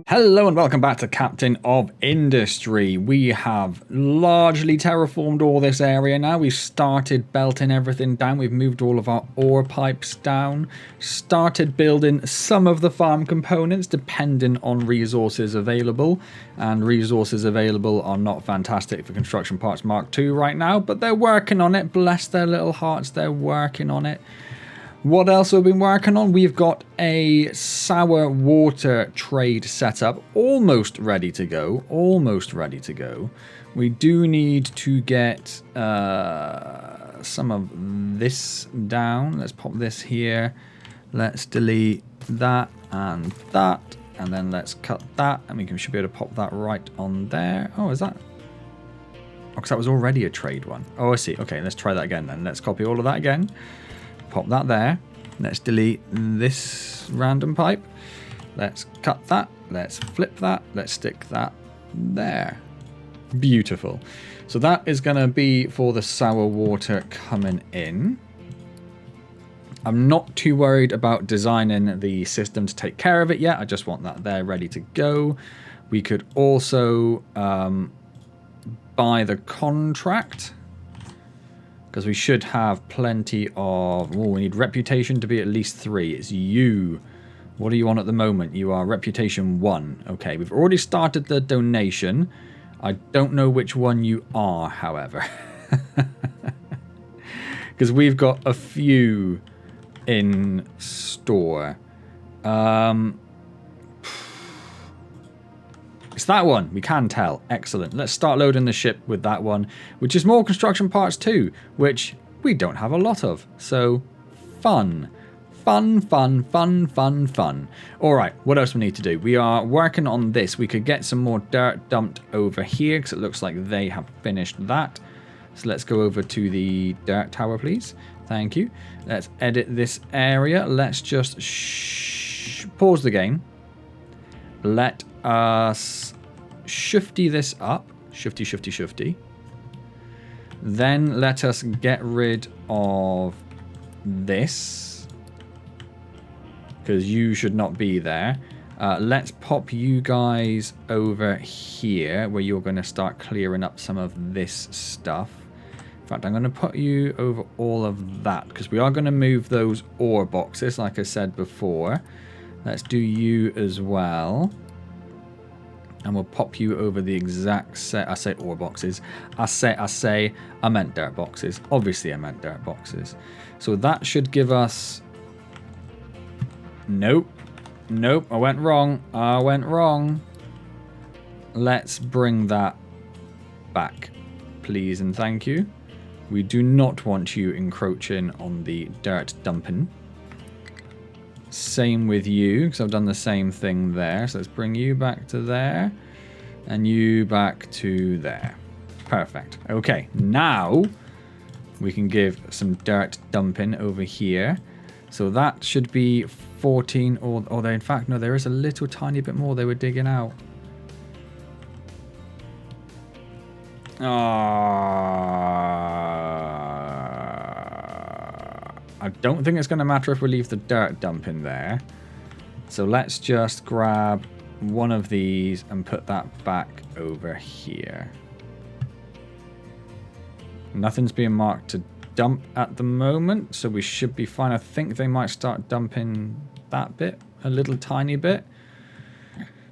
Hello and welcome back to Captain of Industry. We have largely terraformed all this area now. We've started belting everything down. We've moved all of our ore pipes down. Started building some of the farm components depending on resources available. And resources available are not fantastic for Construction Parts Mark II right now, but they're working on it. Bless their little hearts, they're working on it. What else have we been working on? We've got a sour water trade set up, almost ready to go. Almost ready to go. We do need to get some of this down. Let's pop this here. Let's delete that, and then let's cut that, and we should be able to pop that right on there. Oh, is that? Oh, because that was already a trade one. Oh, I see. Okay, let's try that again then. Let's copy all of that again. Pop that there. Let's delete this random pipe. Let's cut that. Let's flip that. Let's stick that there. Beautiful. So that is going to be for the sour water coming in. I'm not too worried about designing the system to take care of it yet. I just want that there ready to go. We could also buy the contract, because we should have plenty of... Oh, we need reputation to be at least 3. It's you. What are you on at the moment? You are reputation 1. Okay, we've already started the donation. I don't know which one you are, however. Because we've got a few in store. It's that one. We can tell. Excellent. Let's start loading the ship with that one, which is more construction parts too, which we don't have a lot of. So, fun. Fun, fun, fun, fun, fun. All right, what else we need to do? We are working on this. We could get some more dirt dumped over here because it looks like they have finished that. So let's go over to the dirt tower, please. Thank you. Let's edit this area. Let's just pause the game. Let us shifty this up. Shifty. Then let us get rid of this, because you should not be there. Let's pop you guys over here, where you're going to start clearing up some of this stuff. In fact, I'm going to put you over all of that, because we are going to move those ore boxes, like I said before. Let's do you as well. And we'll pop you over the exact set. I say ore boxes. I meant dirt boxes. Obviously, I meant dirt boxes. So that should give us... Nope. I went wrong. Let's bring that back, please and thank you. We do not want you encroaching on the dirt dumping. Same with you, because I've done the same thing there. So let's bring you back to there, and you back to there. Perfect. Okay, now we can give some dirt dumping over here. So that should be 14, or in fact, no, there is a little tiny bit more they were digging out. I don't think it's going to matter if we leave the dirt dump in there. So let's just grab one of these and put that back over here. Nothing's being marked to dump at the moment, so we should be fine. I think they might start dumping that bit, a little tiny bit.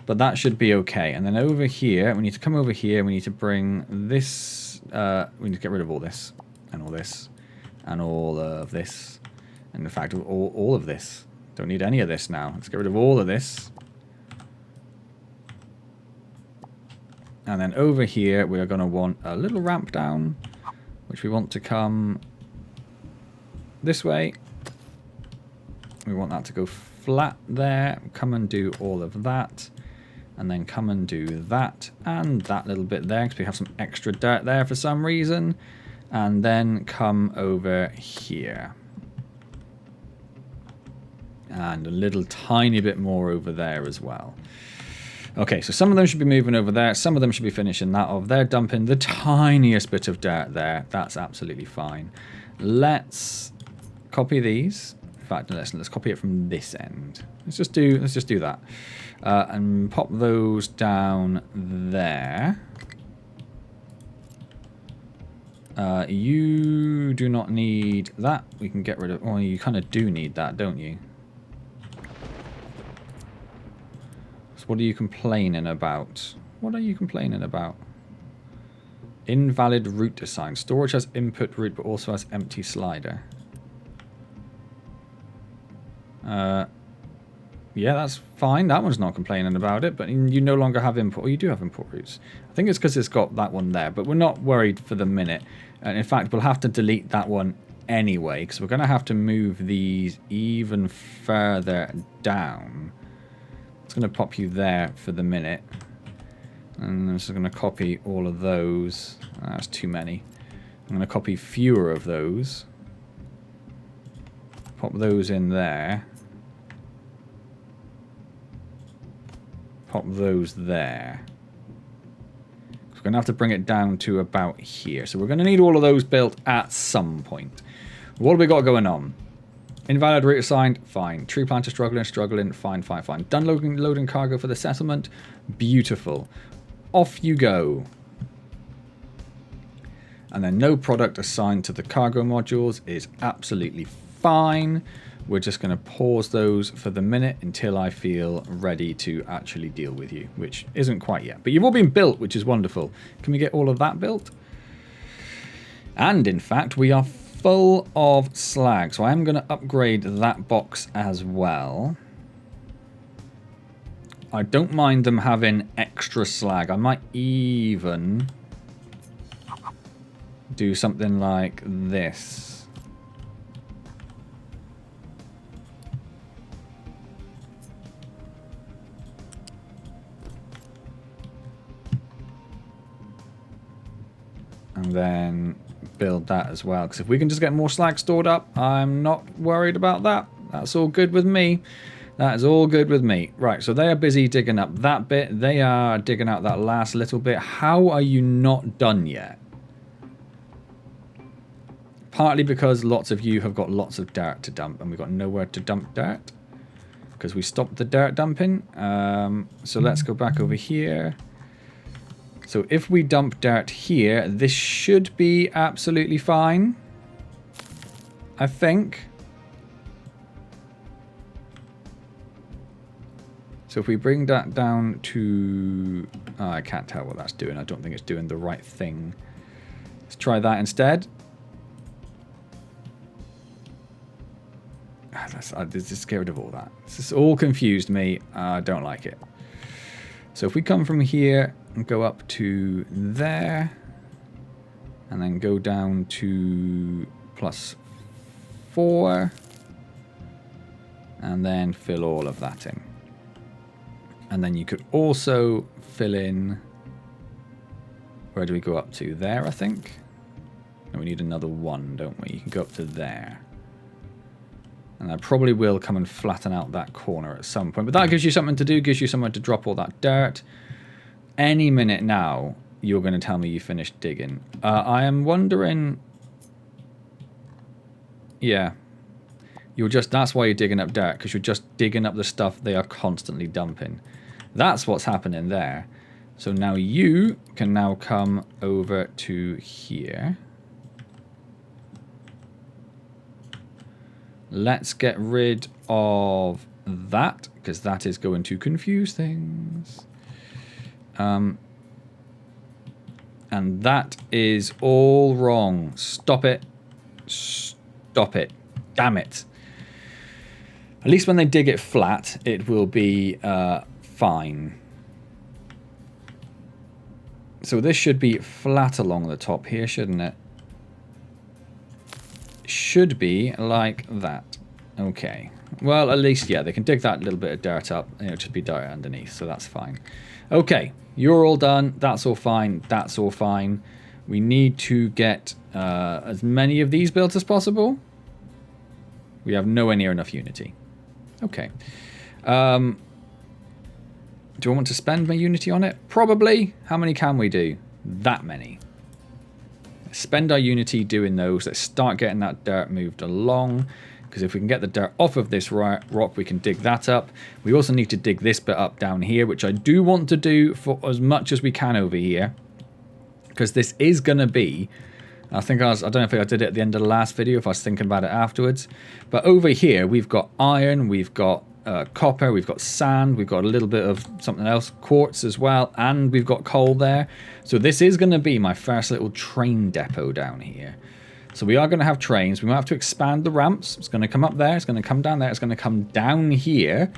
But that should be okay. And then over here, we need to come over here. We need to bring this. We need to get rid of all this and all this and all of this. And in fact, all of this. Don't need any of this now. Let's get rid of all of this. And then over here, we are going to want a little ramp down, which we want to come this way. We want that to go flat there. Come and do all of that. And then come and do that and that little bit there, because we have some extra dirt there for some reason. And then come over here. And a little tiny bit more over there as well. Okay, so some of them should be moving over there. Some of them should be finishing that off. They're dumping the tiniest bit of dirt there. That's absolutely fine. Let's copy these. fact, listen, let's copy it from this end. Let's just do that. And pop those down there. You do not need that. We can get rid of... Oh, you kind of do need that, don't you? So what are you complaining about? What are you complaining about? Invalid route assigned. Storage has input route, but also has empty slider. Yeah, that's fine. That one's not complaining about it, but you no longer have import. Oh, you do have import routes. I think it's because it's got that one there, but we're not worried for the minute. And in fact, we'll have to delete that one anyway, because we're going to have to move these even further down. It's going to pop you there for the minute. And I'm just going to copy all of those. That's too many. I'm going to copy fewer of those. Pop those in there. Pop those there. So we're going to have to bring it down to about here. So we're going to need all of those built at some point. What have we got going on? Invalid route assigned, fine. Tree planter struggling, fine. Done loading cargo for the settlement, beautiful. Off you go. And then no product assigned to the cargo modules is absolutely fine. We're just going to pause those for the minute until I feel ready to actually deal with you, which isn't quite yet. But you've all been built, which is wonderful. Can we get all of that built? And in fact, we are full of slag. So I am going to upgrade that box as well. I don't mind them having extra slag. I might even do something like this. And then build that as well. Because if we can just get more slag stored up, I'm not worried about that. That's all good with me. That is all good with me. Right, so they are busy digging up that bit. They are digging out that last little bit. How are you not done yet? Partly because lots of you have got lots of dirt to dump, and we've got nowhere to dump dirt. Because we stopped the dirt dumping. So let's go back over here. So if we dump dirt here, this should be absolutely fine. I think. So if we bring that down to... Oh, I can't tell what that's doing. I don't think it's doing the right thing. Let's try that instead. Just get rid of all that. This has all confused me. I don't like it. So if we come from here and go up to there, and then go down to +4, and then fill all of that in. And then you could also fill in, where do we go up to? There, I think. No, we need another one, don't we? You can go up to there. And I probably will come and flatten out that corner at some point. But that gives you something to do, gives you somewhere to drop all that dirt. Any minute now, you're going to tell me you finished digging. I am wondering... Yeah. That's why you're digging up dirt, because you're just digging up the stuff they are constantly dumping. That's what's happening there. So now you can now come over to here. Let's get rid of that, because that is going to confuse things. And that is all wrong. Stop it. Stop it. Damn it. At least when they dig it flat, it will be fine. So this should be flat along the top here, shouldn't it? Should be like that. Okay. Well, at least, yeah, they can dig that little bit of dirt up. It'll just be dirt underneath, so that's fine. Okay, you're all done. That's all fine. That's all fine. We need to get as many of these built as possible. We have nowhere near enough unity. Okay. Do I want to spend my unity on it? Probably. How many can we do? That many. Spend our unity doing those. Let's start getting that dirt moved along. because if we can get the dirt off of this rock, we can dig that up. We also need to dig this bit up down here, which I do want to do for as much as we can over here, because this is going to be, I don't know if I did it at the end of the last video, if I was thinking about it afterwards, but over here we've got iron, we've got copper, we've got sand, we've got a little bit of something else, quartz as well, and we've got coal there. So this is going to be my first little train depot down here. So we are going to have trains. We might have to expand the ramps. It's going to come up there, it's going to come down there, it's going to come down here.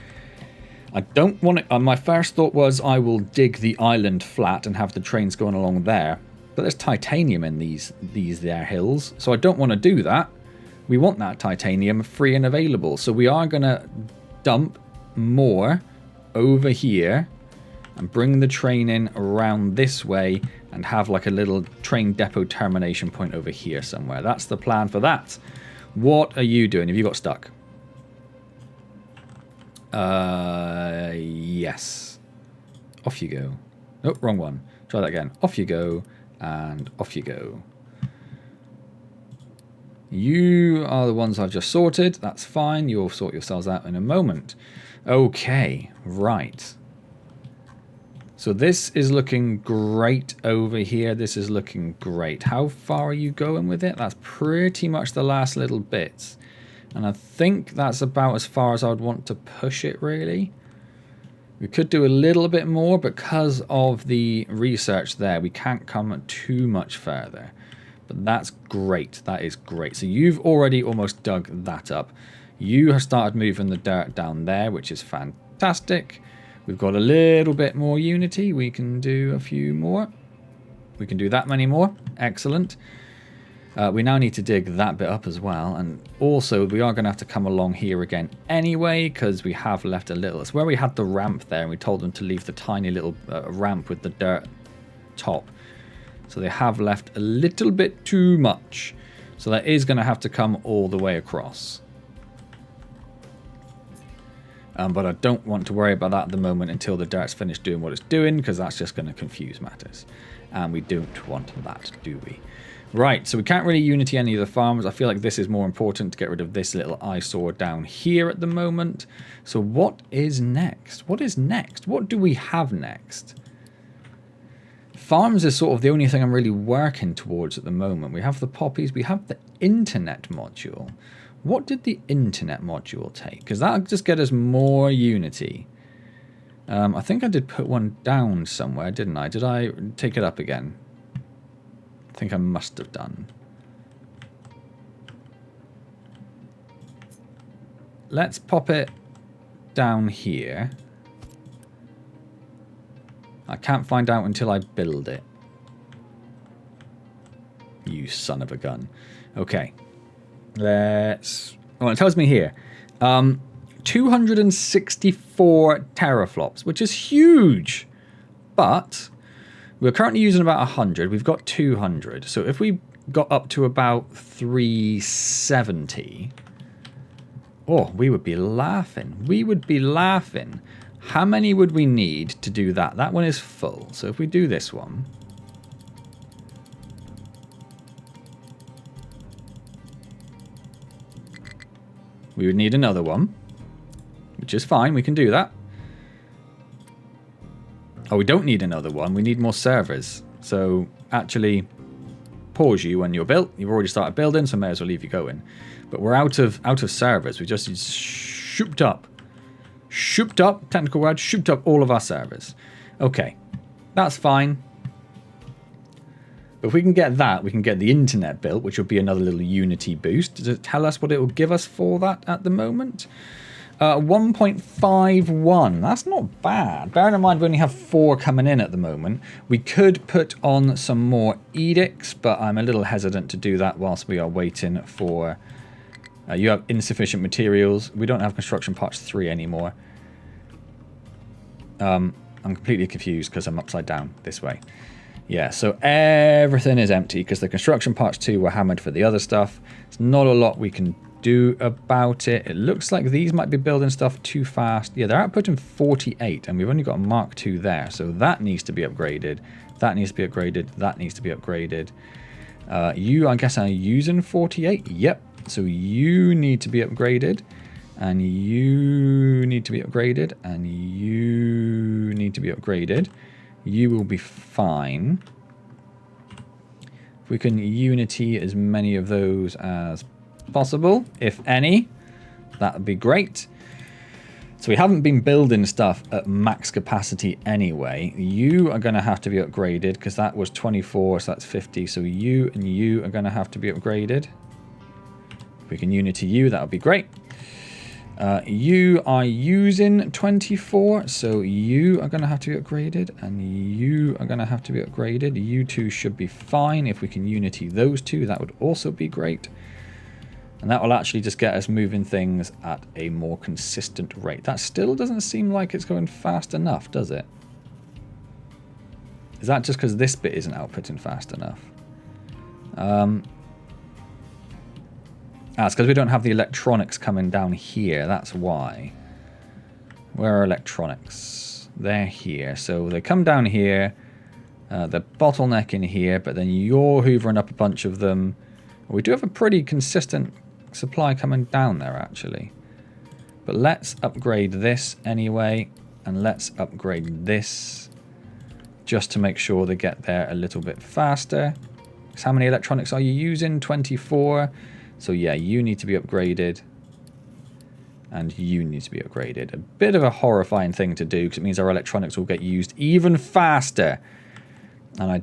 I don't want it. My first thought was I will dig the island flat and have the trains going along there, but there's titanium in these there hills, so I don't want to do that. We want that titanium free and available, so we are going to dump more over here and bring the train in around this way and have like a little train depot termination point over here somewhere. That's the plan for that. What are you doing? Have you got stuck? Yes. Off you go. Oh, wrong one. Try that again. Off you go, and off you go. You are the ones I've just sorted. That's fine. You'll sort yourselves out in a moment. Okay, right. So this is looking great over here. This is looking great. How far are you going with it? That's pretty much the last little bits. And I think that's about as far as I would want to push it, really. We could do a little bit more because of the research there. We can't come too much further. But that's great. That is great. So you've already almost dug that up. You have started moving the dirt down there, which is fantastic. We've got a little bit more unity. We can do a few more. We can do that many more. Excellent. We now need to dig that bit up as well. And also, we are going to have to come along here again anyway, because we have left a little. It's where we had the ramp there, and we told them to leave the tiny little ramp with the dirt top. So they have left a little bit too much. So that is going to have to come all the way across. But I don't want to worry about that at the moment until the dirt's finished doing what it's doing, because that's just going to confuse matters. And we don't want that, do we? Right, so we can't really unity any of the farms. I feel like this is more important to get rid of this little eyesore down here at the moment. So what is next? What is next? What do we have next? Farms is sort of the only thing I'm really working towards at the moment. We have the poppies. We have the internet module. What did the internet module take? Because that'll just get us more unity. I think I did put one down somewhere, didn't I? Did I take it up again? I think I must have done. Let's pop it down here. I can't find out until I build it. You son of a gun. Okay. Let's... Oh, it tells me here. 264 teraflops, which is huge. But we're currently using about 100. We've got 200. So if we got up to about 370... Oh, we would be laughing. We would be laughing. How many would we need to do that? That one is full. So if we do this one... we would need another one, which is fine. We can do that. Oh, we don't need another one. We need more servers. So actually pause you when you're built. You've already started building, so may as well leave you going. But we're out of servers. We just shooped up. Shooped up, technical word, shooped up all of our servers. Okay, that's fine. But if we can get that, we can get the internet built, which will be another little Unity boost. Does it tell us what it will give us for that at the moment? 1.51. That's not bad. Bearing in mind we only have 4 coming in at the moment. We could put on some more edicts, but I'm a little hesitant to do that whilst we are waiting for... you have insufficient materials. We don't have construction parts 3 anymore. I'm completely confused because I'm upside down this way. Yeah, so everything is empty because the construction parts 2 were hammered for the other stuff. There's not a lot we can do about it. It looks like these might be building stuff too fast. Yeah, they're outputting 48 and we've only got a Mark II there. So that needs to be upgraded. That needs to be upgraded. That needs to be upgraded. You, I guess, are using 48? Yep. So you need to be upgraded, and you need to be upgraded, and you need to be upgraded. You will be fine. If we can unity as many of those as possible, if any, that would be great. So we haven't been building stuff at max capacity anyway. You are going to have to be upgraded because that was 24, so that's 50. So you and you are going to have to be upgraded. If we can unity you, that would be great. You are using 24, so you are going to have to be upgraded, and you are going to have to be upgraded. You two should be fine. If we can unity those two, that would also be great. And that will actually just get us moving things at a more consistent rate. That still doesn't seem like it's going fast enough, does it? Is that just because this bit isn't outputting fast enough? It's because we don't have the electronics coming down here. That's why. Where are electronics? They're here. So they come down here. The bottleneck in here, but then you're hoovering up a bunch of them. We do have a pretty consistent supply coming down there, actually. But let's upgrade this anyway, and let's upgrade this just to make sure they get there a little bit faster. Because how many electronics are you using? 24. So yeah, you need to be upgraded, and you need to be upgraded. A bit of a horrifying thing to do, because it means our electronics will get used even faster. And I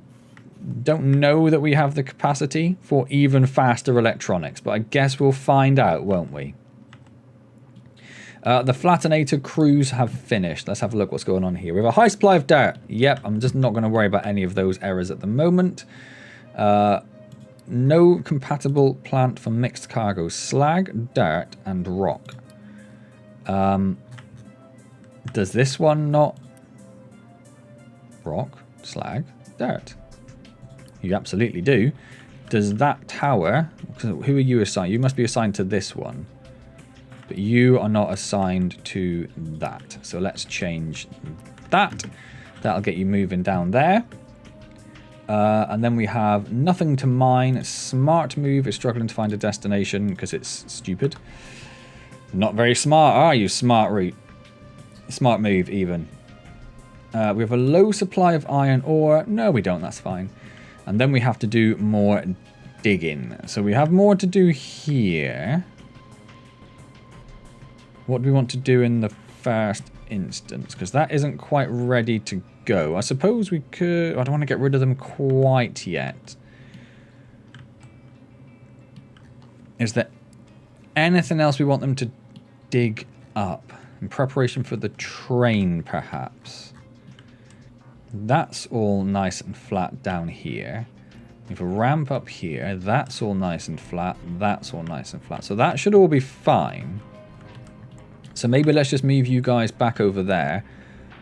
don't know that we have the capacity for even faster electronics, but I guess we'll find out, won't we? The Flattenator crews have finished. Let's have a look what's going on here. We have a high supply of dirt. Yep, I'm just not going to worry about any of those errors at the moment. No compatible plant for mixed cargo. Slag, dirt, and rock. Does this one not? Rock, slag, dirt. You absolutely do. Does that tower... Who are you assigned? You must be assigned to this one. But you are not assigned to that. So let's change that. That'll get you moving down there. And then we have nothing to mine. Smart move is struggling to find a destination because it's stupid. Not very smart, are you? Smart route. Smart move, even. We have a low supply of iron ore. No, we don't. That's fine. And then we have to do more digging. So we have more to do here. What do we want to do in the first instance? Because that isn't quite ready to go. I suppose we could... I don't want to get rid of them quite yet. Is there anything else we want them to dig up? In preparation for the train, perhaps. That's all nice and flat down here. We have a ramp up here. That's all nice and flat. That's all nice and flat. So that should all be fine. So maybe let's just move you guys back over there,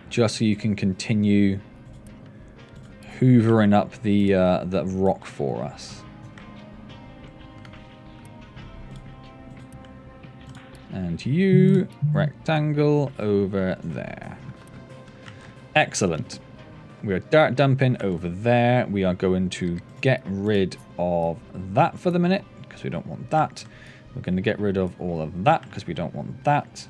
just so you can continue hoovering up the rock for us. And you, rectangle, over there. Excellent. We are dirt dumping over there. We are going to get rid of that for the minute, because we don't want that. We're going to get rid of all of that, because we don't want that.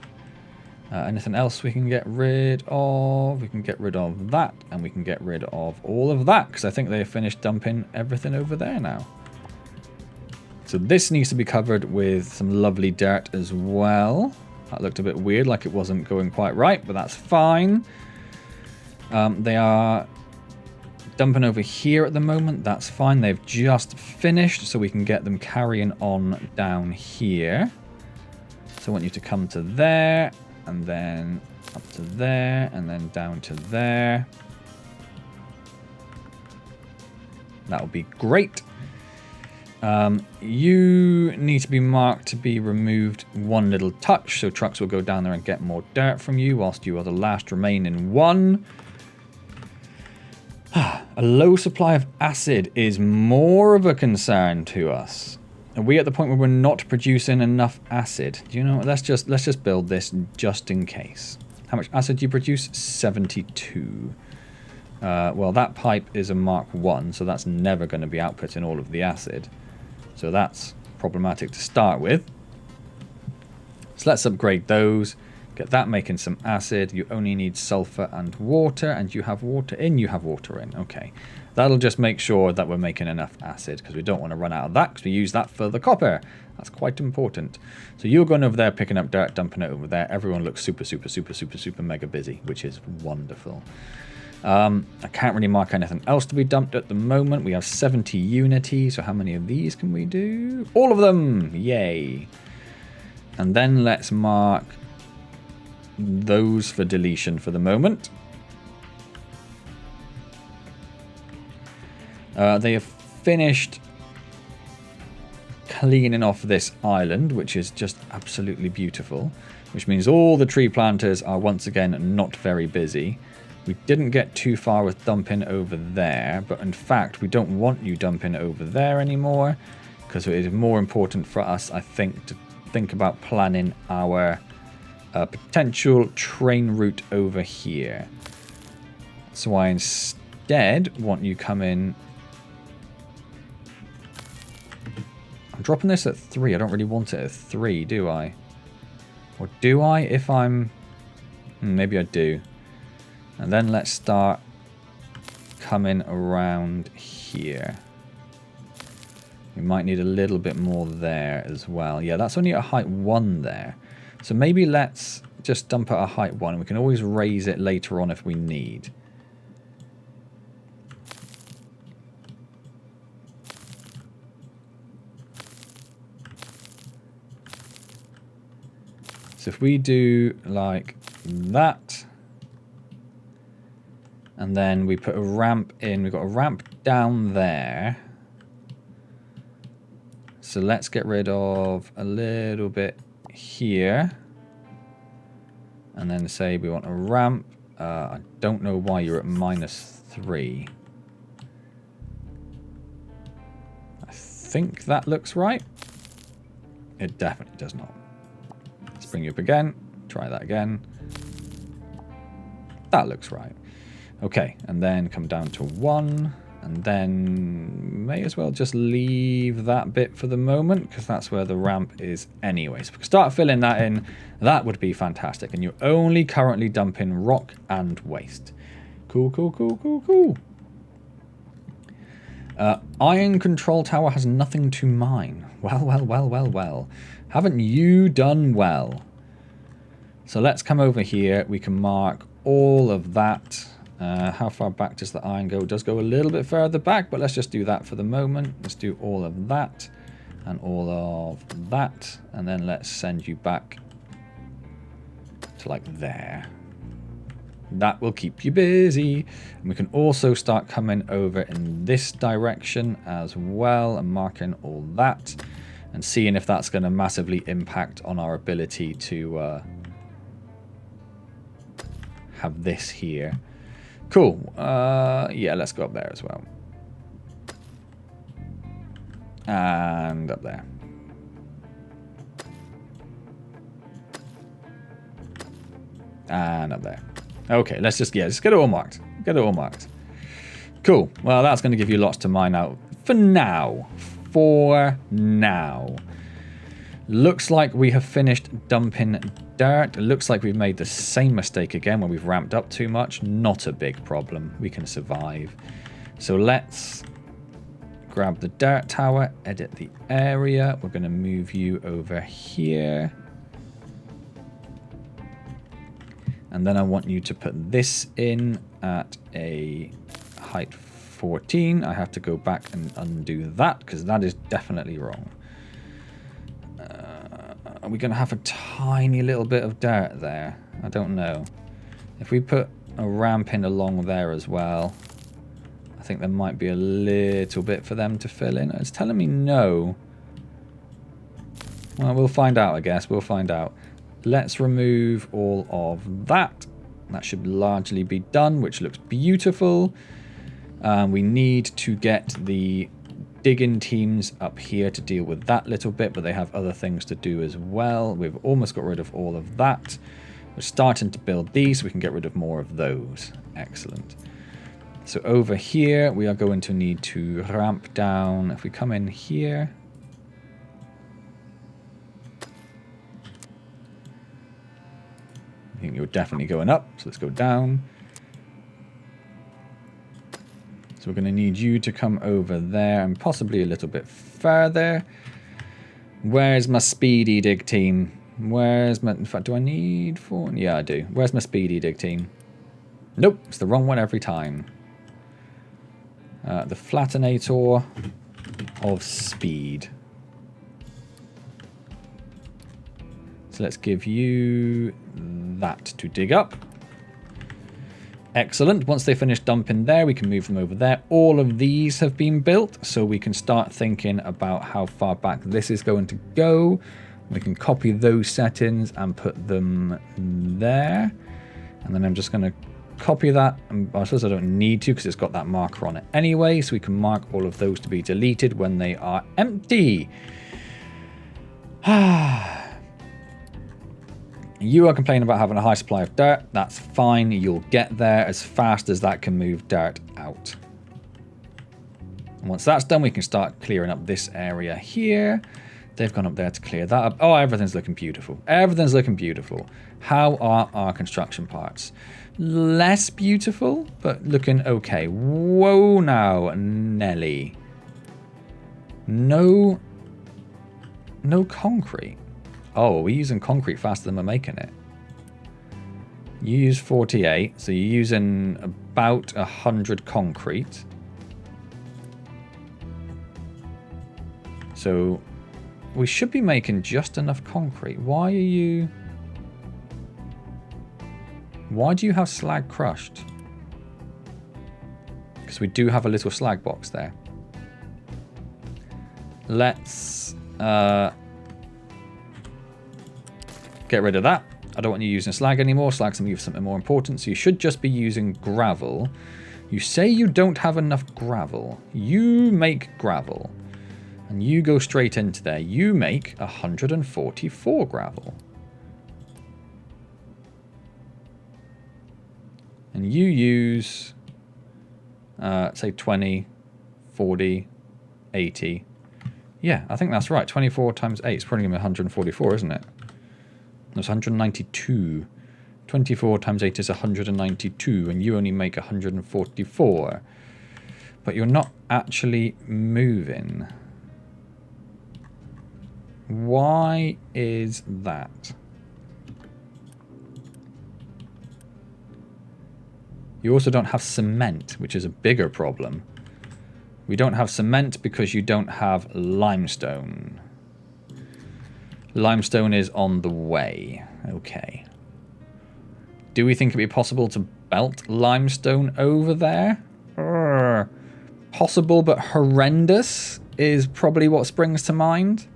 Anything else we can get rid of? We can get rid of that, and we can get rid of all of that, because I think they have finished dumping everything over there now. So this needs to be covered with some lovely dirt as well. That looked a bit weird, like it wasn't going quite right, but that's fine. They are dumping over here at the moment. That's fine. They've just finished, so we can get them carrying on down here. So I want you to come to there, and then up to there, and then down to there. That would be great. You need to be marked to be removed one little touch, so trucks will go down there and get more dirt from you, whilst you are the last remaining one. A low supply of acid is more of a concern to us. Are we at the point where we're not producing enough acid? Do you know what? Let's just build this just in case. How much acid do you produce? 72. Well, that pipe is a Mark 1, so that's never going to be outputting all of the acid. So that's problematic to start with. So let's upgrade those. Get that making some acid. You only need sulfur and water, and you have water in. You have water in. Okay. That'll just make sure that we're making enough acid, because we don't want to run out of that, because we use that for the copper. That's quite important. So you're going over there, picking up dirt, dumping it over there. Everyone looks super, super, super, super, super mega busy, which is wonderful. I can't really mark anything else to be dumped at the moment. We have 70 unity, so how many of these can we do? All of them! Yay! And then let's mark those for deletion for the moment. They have finished cleaning off this island, which is just absolutely beautiful, which means all the tree planters are once again not very busy. We didn't get too far with dumping over there, but in fact we don't want you dumping over there anymore, because it is more important for us, I think, to think about planning our potential train route over here. So I instead want you come in. I'm dropping this at 3. I don't really want it at 3, do I? Or do I if I'm... maybe I do. And then let's start coming around here. We might need a little bit more there as well. Yeah, that's only at height 1 there. So maybe let's just dump at a height 1. We can always raise it later on if we need. So if we do like that, and then we put a ramp in, we've got a ramp down there. So let's get rid of a little bit here. And then say we want a ramp. I don't know why you're at -3. I think that looks right. It definitely does not. Let's bring you up again. Try that again. That looks right. Okay, and then come down to 1. And then may as well just leave that bit for the moment, because that's where the ramp is anyway. So if we could start filling that in, that would be fantastic. And you're only currently dumping rock and waste. Cool, cool, cool, cool, cool. Iron control tower has nothing to mine. Well, well, well, well, well. Haven't you done well? So let's come over here. We can mark all of that. How far back does the iron go? It does go a little bit further back, but let's just do that for the moment. Let's do all of that and all of that. And then let's send you back to like there. That will keep you busy. And we can also start coming over in this direction as well and marking all that and seeing if that's going to massively impact on our ability to have this here. Cool. Yeah, let's go up there as well. And up there. And up there. Okay, let's just get it all marked. Get it all marked. Cool. Well, that's going to give you lots to mine out for now. For now. Looks like we have finished dumping dirt. It looks like we've made the same mistake again when we've ramped up too much. Not a big problem. We can survive. So let's grab the dirt tower, edit the area. We're going to move you over here. And then I want you to put this in at a height 14. I have to go back and undo that because that is definitely wrong. Are we going to have a tiny little bit of dirt there? I don't know. If we put a ramp in along there as well, I think there might be a little bit for them to fill in. It's telling me no. Well, we'll find out, I guess. We'll find out. Let's remove all of that. That should largely be done, which looks beautiful. We need to get the digging teams up here to deal with that little bit, but they have other things to do as well. We've almost got rid of all of that. We're starting to build these so we can get rid of more of those. Excellent. So over here we are going to need to ramp down. If we come in here, I think you're definitely going up, so let's go down. So we're going to need you to come over there and possibly a little bit further. Where's my speedy dig team? Where's my... In fact, do I need 4? Yeah, I do. Where's my speedy dig team? Nope, it's the wrong one every time. The flattenator of speed. So let's give you that to dig up. Excellent. Once they finish dumping there, we can move them over there. All of these have been built, so we can start thinking about how far back this is going to go. We can copy those settings and put them there. And then I'm just going to copy that. I suppose I don't need to because it's got that marker on it anyway, so we can mark all of those to be deleted when they are empty. You are complaining about having a high supply of dirt. That's fine. You'll get there as fast as that can move dirt out. And once that's done, we can start clearing up this area here. They've gone up there to clear that up. Oh, everything's looking beautiful. Everything's looking beautiful. How are our construction parts? Less beautiful, but looking okay. Whoa now, Nelly. No concrete. Oh, we're using concrete faster than we're making it. You use 48, so you're using about 100 concrete. So we should be making just enough concrete. Why do you have slag crushed? Because we do have a little slag box there. Let's get rid of that. I don't want you using slag anymore. Slag's going to be something more important. So you should just be using gravel. You say you don't have enough gravel. You make gravel. And you go straight into there. You make 144 gravel. And you use, say 20, 40, 80. Yeah, I think that's right. 24 times 8 is probably going to be 144, isn't it? That's 192. 24 times 8 is 192, and you only make 144. But you're not actually moving. Why is that? You also don't have cement, which is a bigger problem. We don't have cement because you don't have limestone. Limestone is on the way. Okay. Do we think it'd be possible to belt limestone over there? Possible but horrendous is probably what springs to mind.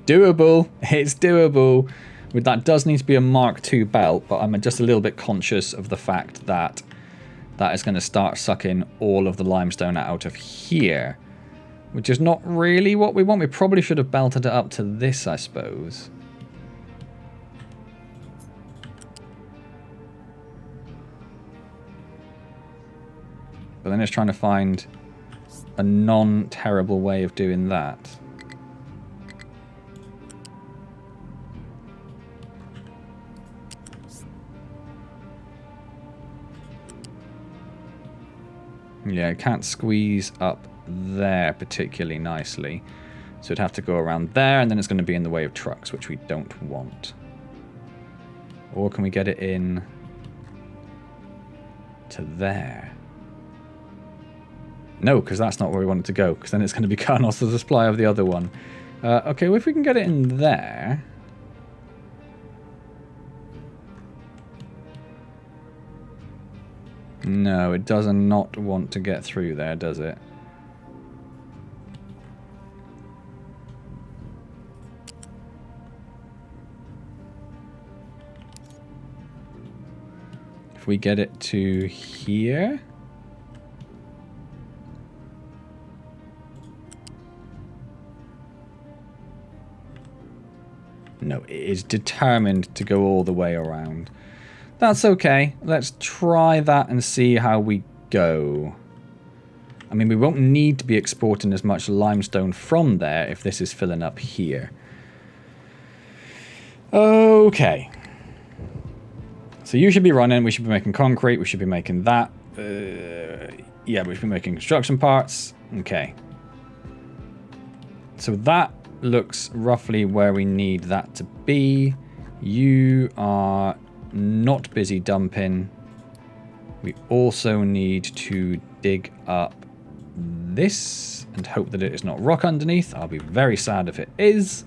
Doable. It's doable. That does need to be a Mark II belt, but I'm just a little bit conscious of the fact that that is going to start sucking all of the limestone out of here, which is not really what we want. We probably should have belted it up to this, I suppose. But then it's trying to find a non-terrible way of doing that. Yeah, it can't squeeze up there particularly nicely. So it'd have to go around there, and then it's going to be in the way of trucks, which we don't want. Or can we get it in to there? No, because that's not where we want it to go, because then it's going to be cutting off the supply of the other one. Okay, well, if we can get it in there... No, it does not want to get through there, does it? if we get it to here. No, it is determined to go all the way around. That's okay. Let's try that and see how we go. I mean, we won't need to be exporting as much limestone from there if this is filling up here. Okay. So you should be running. We should be making concrete. We should be making that. Yeah, we should be making construction parts. Okay. So that looks roughly where we need that to be. You are not busy dumping. We also need to dig up this and hope that it is not rock underneath. I'll be very sad if it is.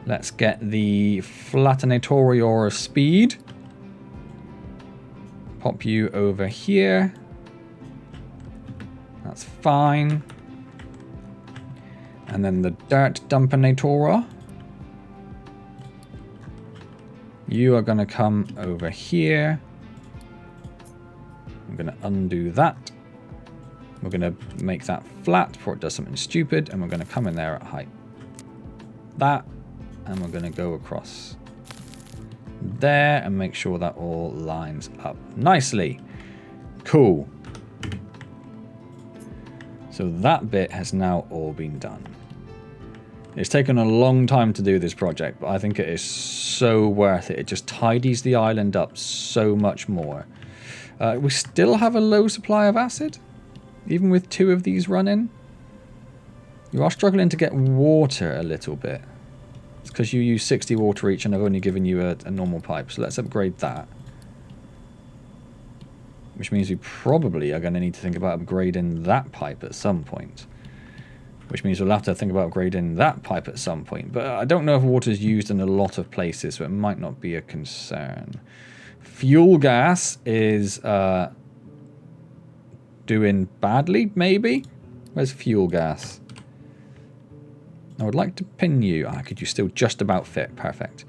Let's get the Flatinatorior speed. Pop you over here. That's fine. And then the dirt dumpinator. You are going to come over here. I'm going to undo that. We're going to make that flat before it does something stupid. And we're going to come in there at height. That. And we're going to go across there and make sure that all lines up nicely. Cool. So that bit has now all been done. It's taken a long time to do this project, but I think it is so worth it. It just tidies the island up so much more. We still have a low supply of acid, even with 2 of these running. You are struggling to get water a little bit. It's because you use 60 water each and I've only given you a normal pipe. So let's upgrade that. Which means we probably are going to need to think about upgrading that pipe at some point. Which means we'll have to think about upgrading that pipe at some point. But I don't know if water is used in a lot of places, so it might not be a concern. Fuel gas is doing badly, maybe? Where's fuel gas? I would like to pin you. Ah, could you still just about fit? Perfect.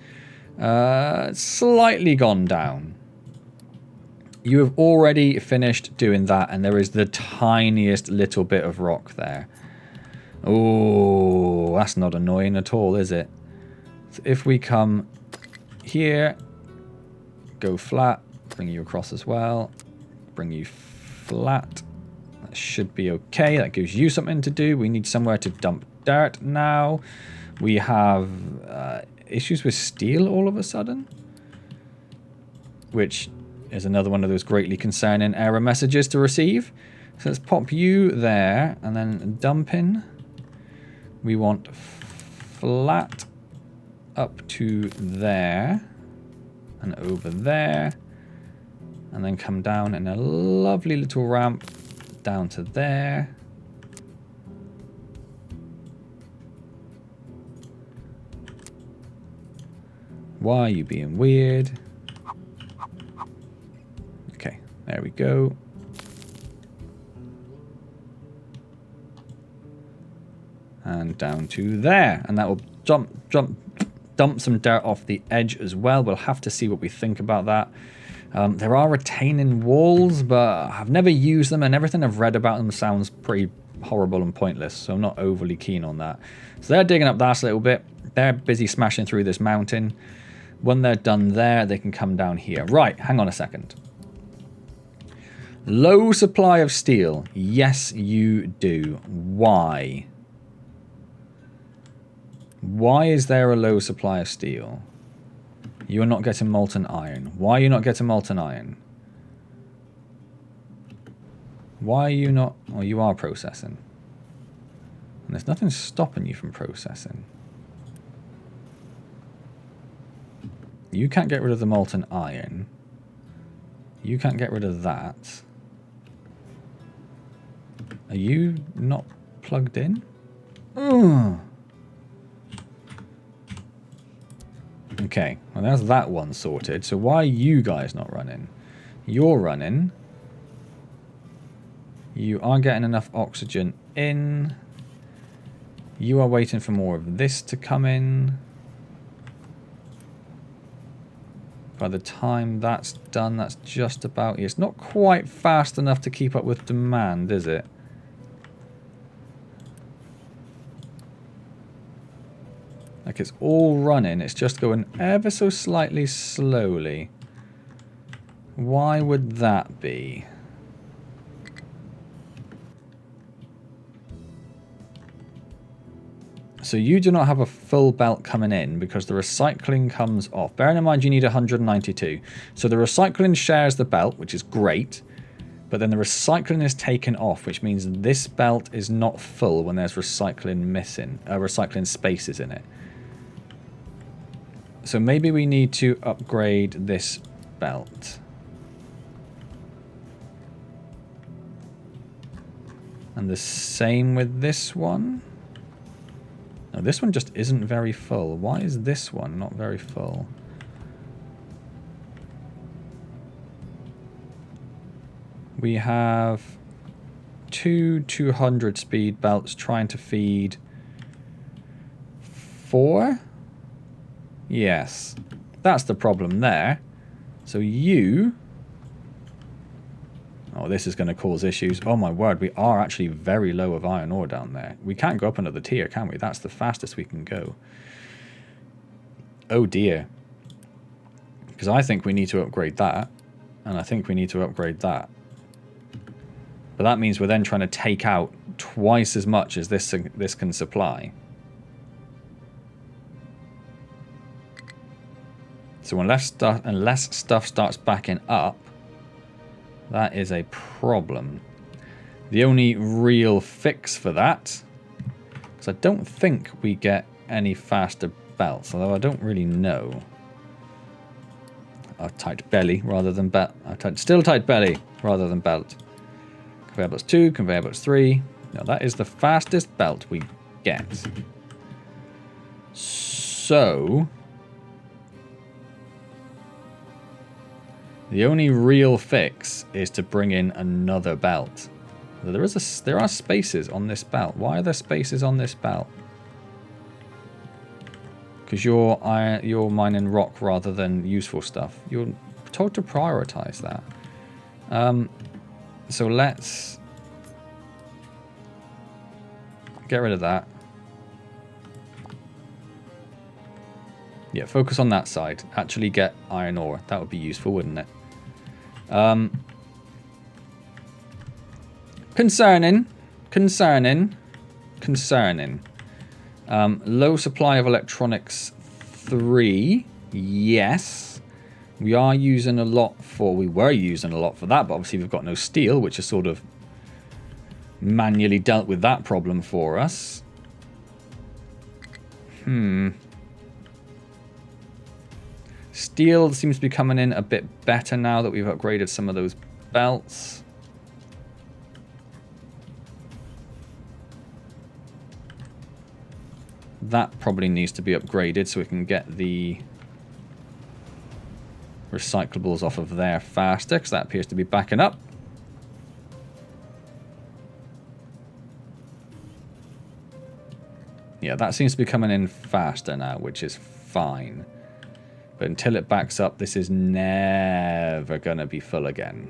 Slightly gone down. You have already finished doing that, and there is the tiniest little bit of rock there. Oh, that's not annoying at all, is it? So if we come here, go flat, bring you across as well, bring you flat. That should be okay. That gives you something to do. We need somewhere to dump dirt now. We have issues with steel all of a sudden, which is another one of those greatly concerning error messages to receive. So let's pop you there and then dump in. We want flat up to there and over there, and then come down in a lovely little ramp down to there. Why are you being weird? Okay, there we go. And down to there. And that will dump some dirt off the edge as well. We'll have to see what we think about that. There are retaining walls, but I've never used them, and everything I've read about them sounds pretty horrible and pointless, so I'm not overly keen on that. So they're digging up that a little bit. They're busy smashing through this mountain. When they're done there, they can come down here. Right, hang on a second. Low supply of steel. Yes, you do. Why? Why is there a low supply of steel? You are not getting molten iron. Why are you not getting molten iron? Why are you not... Well, you are processing. And there's nothing stopping you from processing. You can't get rid of the molten iron. You can't get rid of that. Are you not plugged in? Ugh. Okay, well that's that one sorted. So why are you guys not running? You're running. You are getting enough oxygen in. You are waiting for more of this to come in. By the time that's done, that's just about... It's not quite fast enough to keep up with demand, is it? Like, it's all running. It's just going ever so slightly slowly. Why would that be? So you do not have a full belt coming in because the recycling comes off. Bearing in mind you need 192. So the recycling shares the belt, which is great. But then the recycling is taken off, which means this belt is not full when there's recycling missing, recycling spaces in it. So maybe we need to upgrade this belt. And the same with this one. No, this one just isn't very full. Why is this one not very full? We have two 200 speed belts trying to feed 4? Yes. That's the problem there. So you... Oh, this is going to cause issues. Oh my word, we are actually very low of iron ore down there. We can't go up another tier, can we? That's the fastest we can go. Oh dear. Because I think we need to upgrade that. And I think we need to upgrade that. But that means we're then trying to take out twice as much as this can supply. So unless stuff starts backing up, that is a problem. The only real fix for that, because I don't think we get any faster belts, although I don't really know. I've typed belly rather than belt. Still typed belly rather than belt. Conveyor belts 2, conveyor belts 3. Now that is the fastest belt we get. So... the only real fix is to bring in another belt. There are spaces on this belt. Why are there spaces on this belt? Because you're mining rock rather than useful stuff. You're told to prioritize that. So let's get rid of that. Yeah, focus on that side. Actually get iron ore. That would be useful, wouldn't it? Concerning. Low supply of electronics 3. Yes. We were using a lot for that, but obviously we've got no steel, which has sort of manually dealt with that problem for us. Steel seems to be coming in a bit better now that we've upgraded some of those belts. That probably needs to be upgraded so we can get the recyclables off of there faster, because that appears to be backing up. Yeah, that seems to be coming in faster now, which is fine. But until it backs up, this is never going to be full again.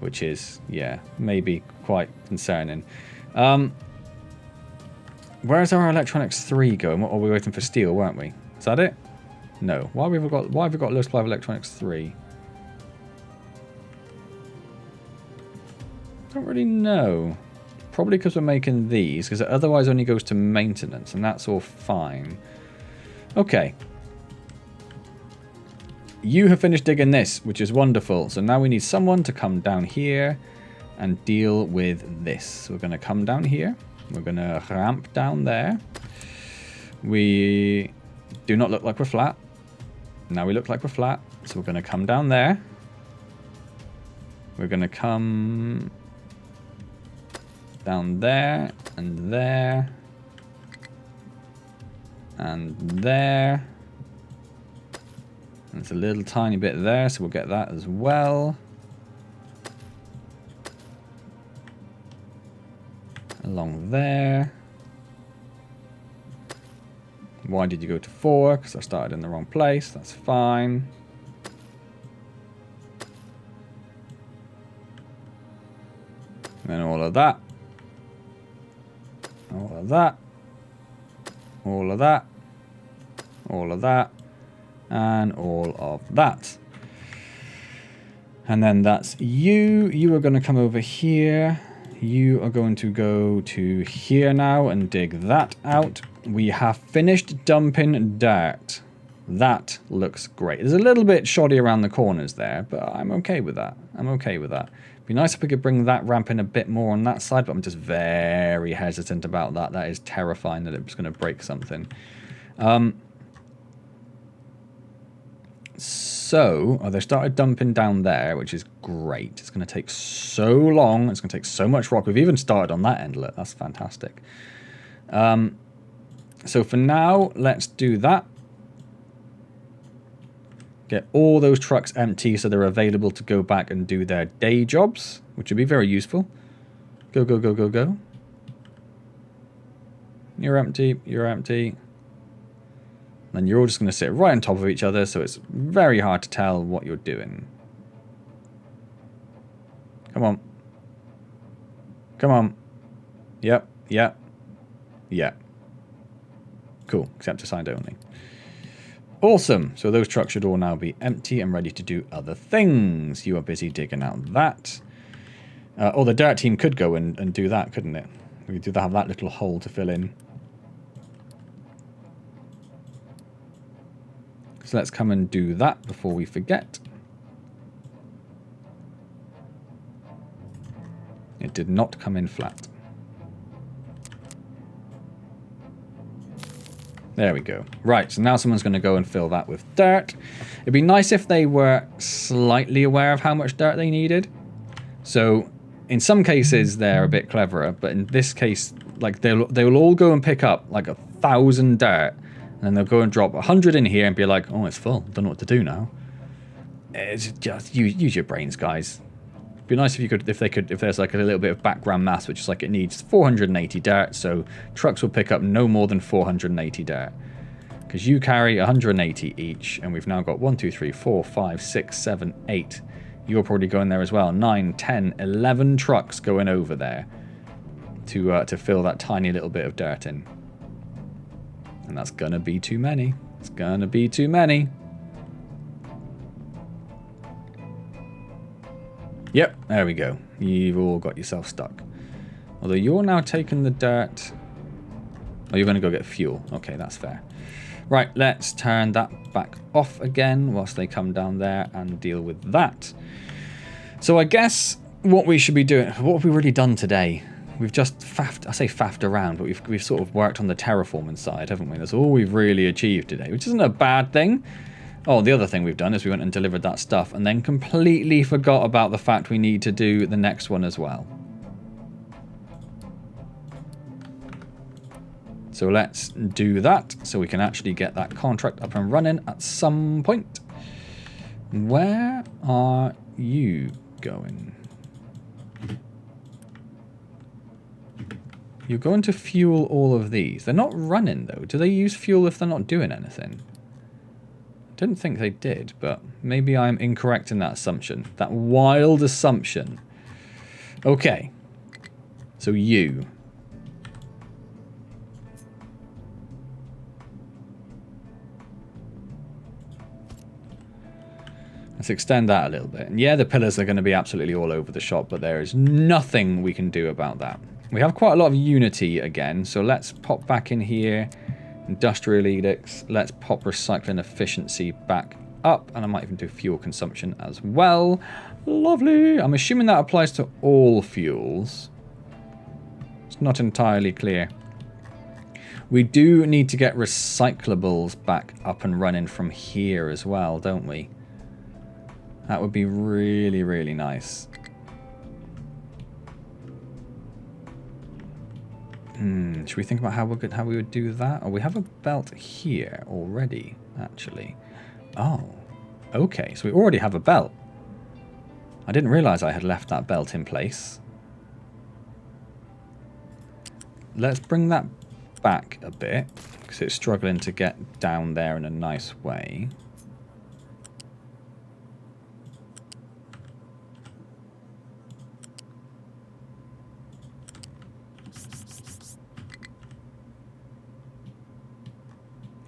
Which is, yeah, maybe quite concerning. Where's our electronics 3 going? What, are we waiting for steel, weren't we? Is that it? No. Why have we got low supply of electronics 3? Don't really know. Probably because we're making these, because it otherwise only goes to maintenance, and that's all fine. Okay. You have finished digging this, which is wonderful. So now we need someone to come down here and deal with this. So we're going to come down here. We're going to ramp down there. We do not look like we're flat. Now we look like we're flat. So we're going to come down there. We're going to come down there and there and there. And it's a little tiny bit there, so we'll get that as well. Along there. Why did you go to 4? Because I started in the wrong place. That's fine. And then all of that. All of that. All of that. All of that. And all of that. And then that's you. You are going to come over here. You are going to go to here now and dig that out. We have finished dumping dirt. That looks great. There's a little bit shoddy around the corners there, but I'm okay with that. I'm okay with that. Be nice if we could bring that ramp in a bit more on that side, but I'm just very hesitant about that. That is terrifying that it's going to break something. So, they started dumping down there, which is great. It's going to take so long. It's going to take so much rock. We've even started on that end. Look, that's fantastic. So for now, let's do that. Get all those trucks empty so they're available to go back and do their day jobs, which would be very useful. Go, go, go, go, go. You're empty. You're empty. And you're all just going to sit right on top of each other, so it's very hard to tell what you're doing. Come on. Come on. Yep, yep, yep. Cool, except assigned only. Awesome. So those trucks should all now be empty and ready to do other things. You are busy digging out that. Or the dirt team could go and do that, couldn't it? We could have that little hole to fill in. So let's come and do that before we forget. It did not come in flat. There we go. Right, so now someone's going to go and fill that with dirt. It'd be nice if they were slightly aware of how much dirt they needed. So in some cases they're a bit cleverer, but in this case, like they'll all go and pick up like 1,000 dirt. And then they'll go and drop 100 in here and be like, oh, it's full. Don't know what to do now. It's just use your brains, guys. It'd be nice if you could, if there's like a little bit of background mass, which is like it needs 480 dirt, so trucks will pick up no more than 480 dirt. Because you carry 180 each, and we've now got 1, 2, 3, 4, 5, 6, 7, 8. You're probably going there as well. 9, 10, 11 trucks going over there to fill that tiny little bit of dirt in. And that's going to be too many. It's going to be too many. Yep, there we go. You've all got yourself stuck. Although you're now taking the dirt. Oh, you're going to go get fuel. Okay, that's fair. Right, let's turn that back off again whilst they come down there and deal with that. So I guess what we should be doing... What have we really done today? We've just faffed, I say faffed around, but we've sort of worked on the terraforming side, haven't we? That's all we've really achieved today, which isn't a bad thing. Oh, the other thing we've done is we went and delivered that stuff and then completely forgot about the fact we need to do the next one as well. So let's do that so we can actually get that contract up and running at some point. Where are you going? You're going to fuel all of these. They're not running, though. Do they use fuel if they're not doing anything? I didn't think they did, but maybe I'm incorrect in that assumption. That wild assumption. Okay. So you. Let's extend that a little bit. And yeah, the pillars are going to be absolutely all over the shop, but there is nothing we can do about that. We have quite a lot of unity again, so let's pop back in here. Industrial edicts. Let's pop recycling efficiency back up, and I might even do fuel consumption as well. Lovely. I'm assuming that applies to all fuels. It's not entirely clear. We do need to get recyclables back up and running from here as well, don't we? That would be really, really nice. Should we think about how we would do that? Oh, we have a belt here already, actually. Oh, okay. So we already have a belt. I didn't realize I had left that belt in place. Let's bring that back a bit. because it's struggling to get down there in a nice way.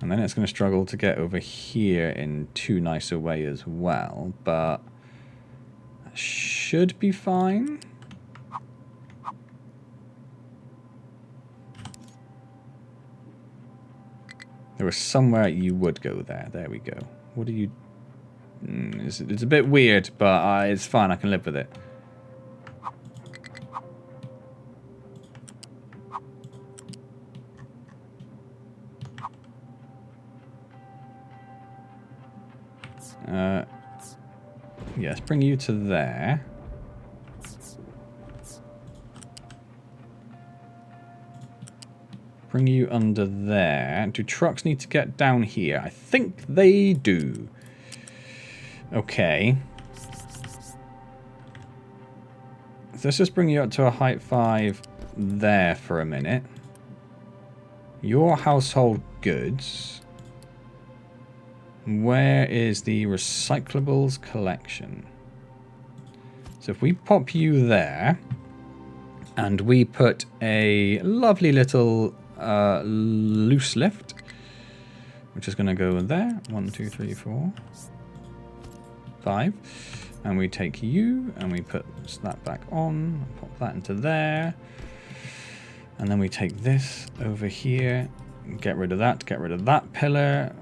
And then it's going to struggle to get over here in too nice a way as well, but that should be fine. There was somewhere you would go there. There we go. What do you... It's a bit weird, but it's fine. I can live with it. Yes, bring you to there. Bring you under there. Do trucks need to get down here? I think they do. Okay. So let's just bring you up to a height 5 there for a minute. Your household goods. Where is the recyclables collection? So if we pop you there, and we put a lovely little loose lift, which is going to go there. 1, 2, 3, 4, 5. And we take you, and we put that back on, pop that into there. And then we take this over here, get rid of that pillar.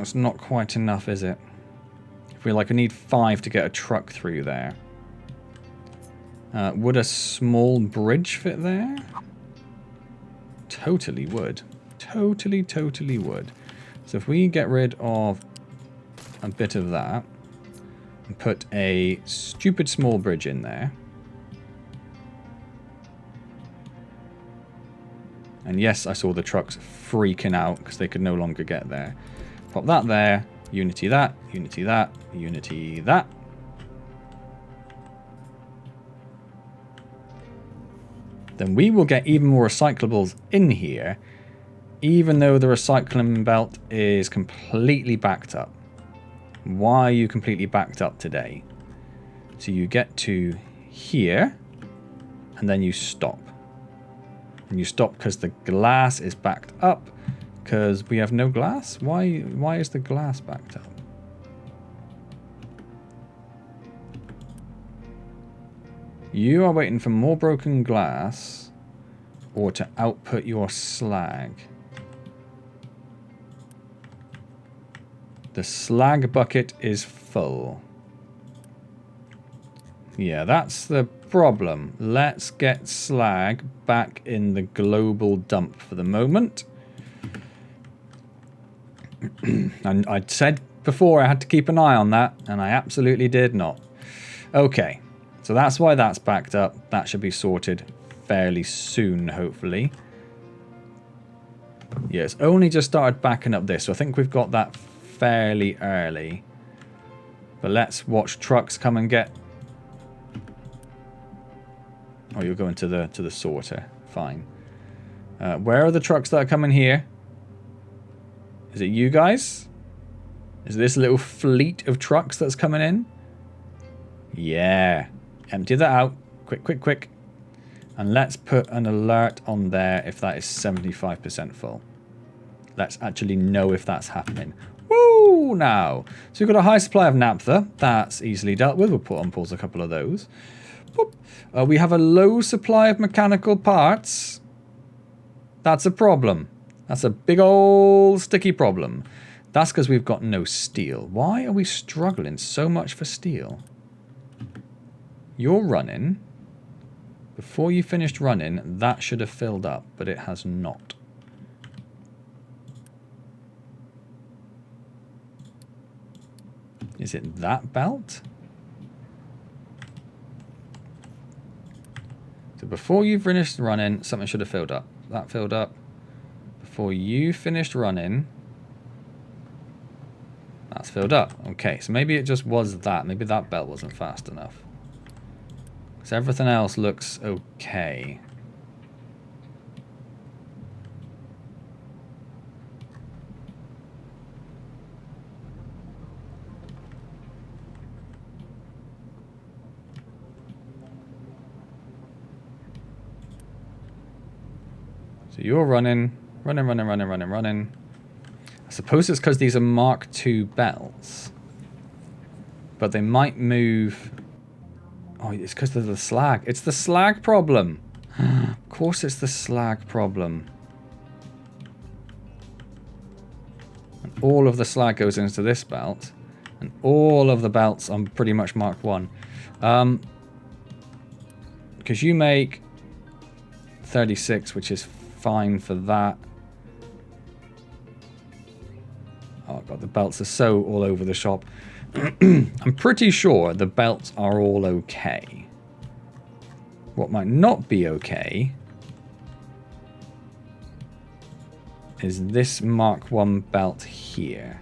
It's not quite enough, is it? If we need 5 to get a truck through there. Would a small bridge fit there? Totally would. Totally would. So if we get rid of a bit of that and put a stupid small bridge in there. And yes, I saw the trucks freaking out because they could no longer get there. Pop that there, unity that, unity that, unity that. Then we will get even more recyclables in here, even though the recycling belt is completely backed up. Why are you completely backed up today? So you get to here, and then you stop. And you stop because the glass is backed up. Because we have no glass? Why is the glass backed up? You are waiting for more broken glass or to output your slag. The slag bucket is full. Yeah, that's the problem. Let's get slag back in the global dump for the moment. And I'd said before I had to keep an eye on that, and I absolutely did not. Okay, so that's why that's backed up. That should be sorted fairly soon, hopefully. Yeah, it's only just started backing up this, so I think we've got that fairly early. But let's watch trucks come and get... Oh, you're going to the sorter. Fine. Where are the trucks that are coming here? Is it you guys? Is this little fleet of trucks that's coming in? Yeah. Empty that out. Quick. And let's put an alert on there if that is 75% full. Let's actually know if that's happening. Woo! Now. So we've got a high supply of naphtha. That's easily dealt with. We'll put on pause a couple of those. We have a low supply of mechanical parts. That's a problem. That's a big old sticky problem. That's because we've got no steel. Why are we struggling so much for steel? You're running. Before you finished running, that should have filled up, but it has not. Is it that belt? So before you finished running, something should have filled up. That filled up. Before you finished running, that's filled up. Okay, so maybe it just was that. Maybe that belt wasn't fast enough. Because everything else looks okay. So you're running. I suppose it's because these are Mark II belts. But they might move... Oh, it's because of the slag. It's the slag problem. Of course it's the slag problem. And all of the slag goes into this belt. And all of the belts are pretty much Mark I. Because you make 36, which is fine for that. Oh god, the belts are so all over the shop. I'm pretty sure the belts are all okay. What might not be okay is this Mark I belt here.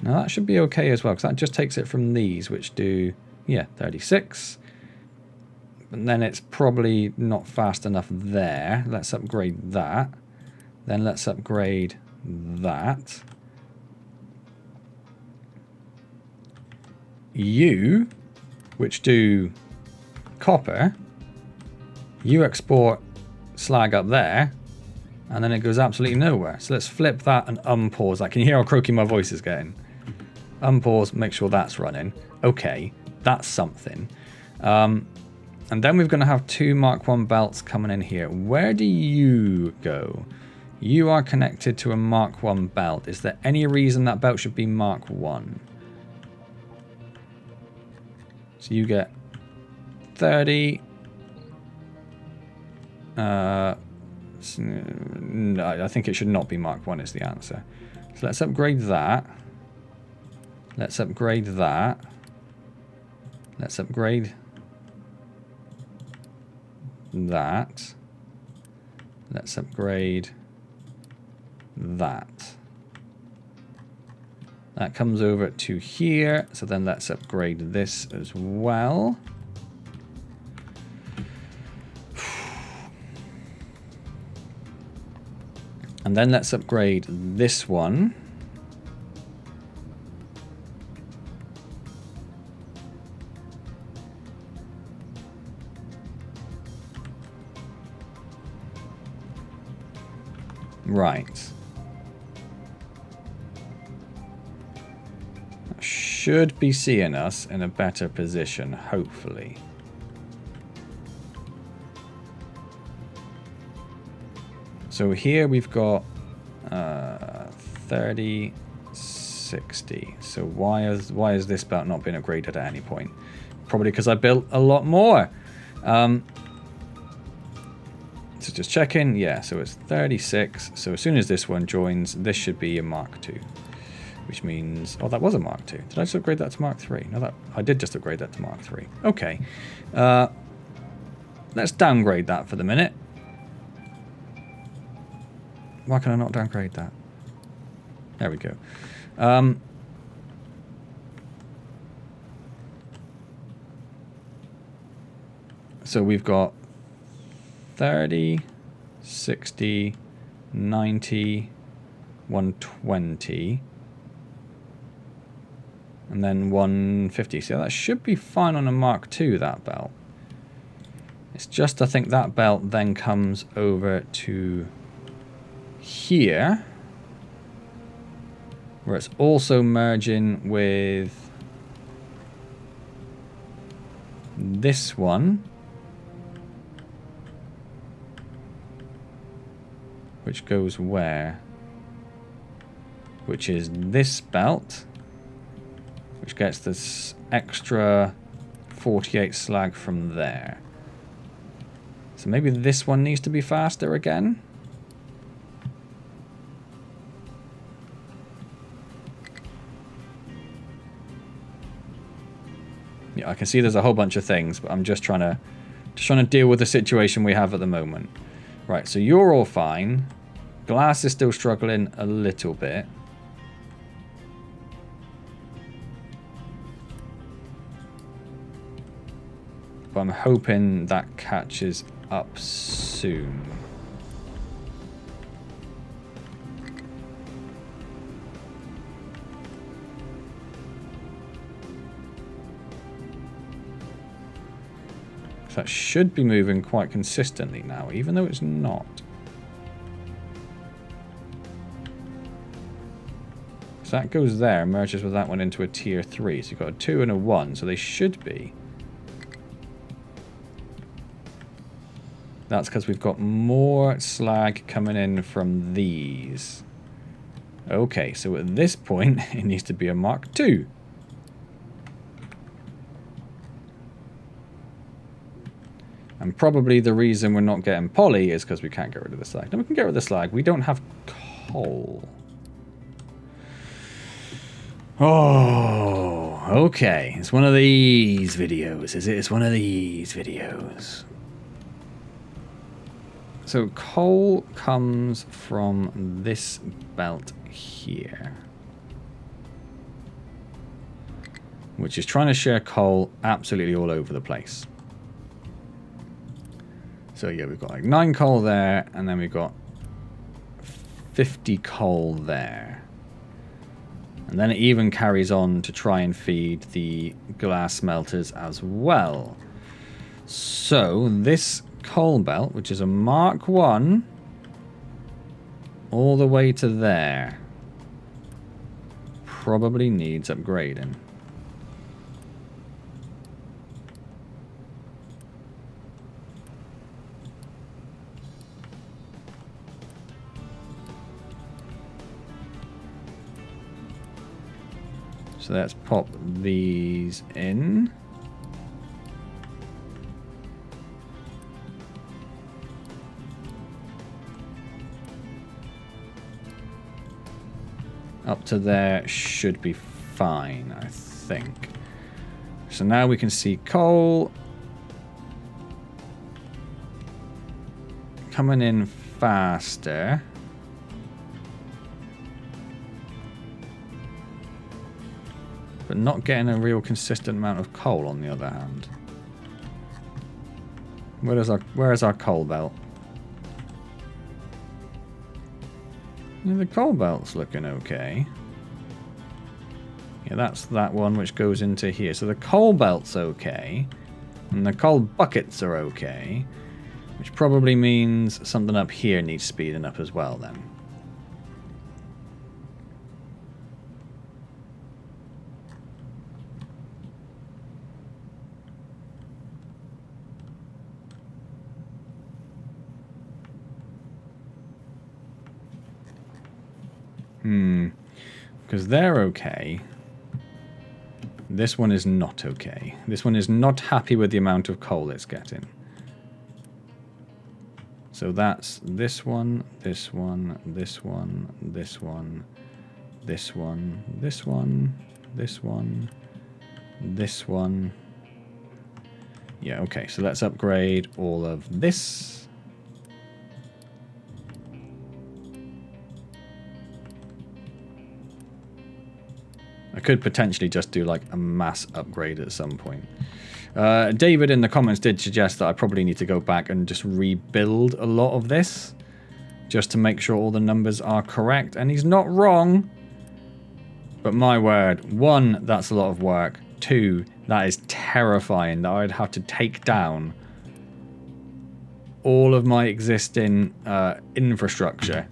Now that should be okay as well, because that just takes it from these, which do, yeah, 36. And then it's probably not fast enough there. Let's upgrade that. Then let's upgrade that. You, which do copper, you export slag up there, and then it goes absolutely nowhere. So let's flip that and unpause that. Can you hear how croaky my voice is getting? Unpause, make sure that's running. Okay, that's something. And then we're going to have two Mark I belts coming in here. Where do you go? You are connected to a Mark I belt. Is there any reason that belt should be Mark I? So you get 30. No, I think it should not be Mark I is the answer. So let's upgrade that. Let's upgrade that. Let's upgrade that. Let's upgrade that. That comes over to here. So then let's upgrade this as well. And then let's upgrade this one. Right. That should be seeing us in a better position, hopefully. So here we've got 30, 60. So why has this belt not been upgraded at any point? Probably because I built a lot more. So just checking, yeah, so it's 36. So as soon as this one joins, this should be a Mark II. Which means, oh, that was a Mark II. Did I just upgrade that to Mark III? No, I did just upgrade that to Mark III. Okay. Let's downgrade that for the minute. Why can I not downgrade that? There we go. So we've got 30, 60, 90, 120, and then 150. So that should be fine on a Mark II, that belt. It's just, I think that belt then comes over to here, where it's also merging with this one, which goes where? Which is this belt, which gets this extra 48 slag from there. So maybe this one needs to be faster again. Yeah, I can see there's a whole bunch of things, but I'm just trying to deal with the situation we have at the moment. Right, so you're all fine. Glass is still struggling a little bit. But I'm hoping that catches up soon. So that should be moving quite consistently now, even though it's not. So that goes there, merges with that one into a tier 3. So you've got a 2 and a 1, so they should be. That's because we've got more slag coming in from these. Okay, so at this point, it needs to be a Mark II. And probably the reason we're not getting poly is because we can't get rid of the slag. No, we can get rid of the slag. We don't have coal. Oh, okay. It's one of these videos, is it? It's one of these videos. So coal comes from this belt here, which is trying to share coal absolutely all over the place. So yeah, we've got like 9 coal there, and then we've got 50 coal there. And then it even carries on to try and feed the glass smelters as well. So this coal belt, which is a Mark 1, all the way to there, probably needs upgrading. So let's pop these in. Up to there should be fine, I think. So now we can see coal coming in faster. But not getting a real consistent amount of coal on the other hand. Where is our coal belt? Yeah, the coal belt's looking okay. Yeah, that's that one which goes into here. So the coal belt's okay. And the coal buckets are okay. Which probably means something up here needs speeding up as well then. Because they're okay. This one is not okay. This one is not happy with the amount of coal it's getting. So that's this one, this one, this one, this one, this one, this one, this one, this one. Yeah, okay, so let's upgrade all of this. I could potentially just do like a mass upgrade at some point. David in the comments did suggest that I probably need to go back and just rebuild a lot of this just to make sure all the numbers are correct. And he's not wrong. But my word, 1, that's a lot of work. 2, that is terrifying that I'd have to take down all of my existing infrastructure.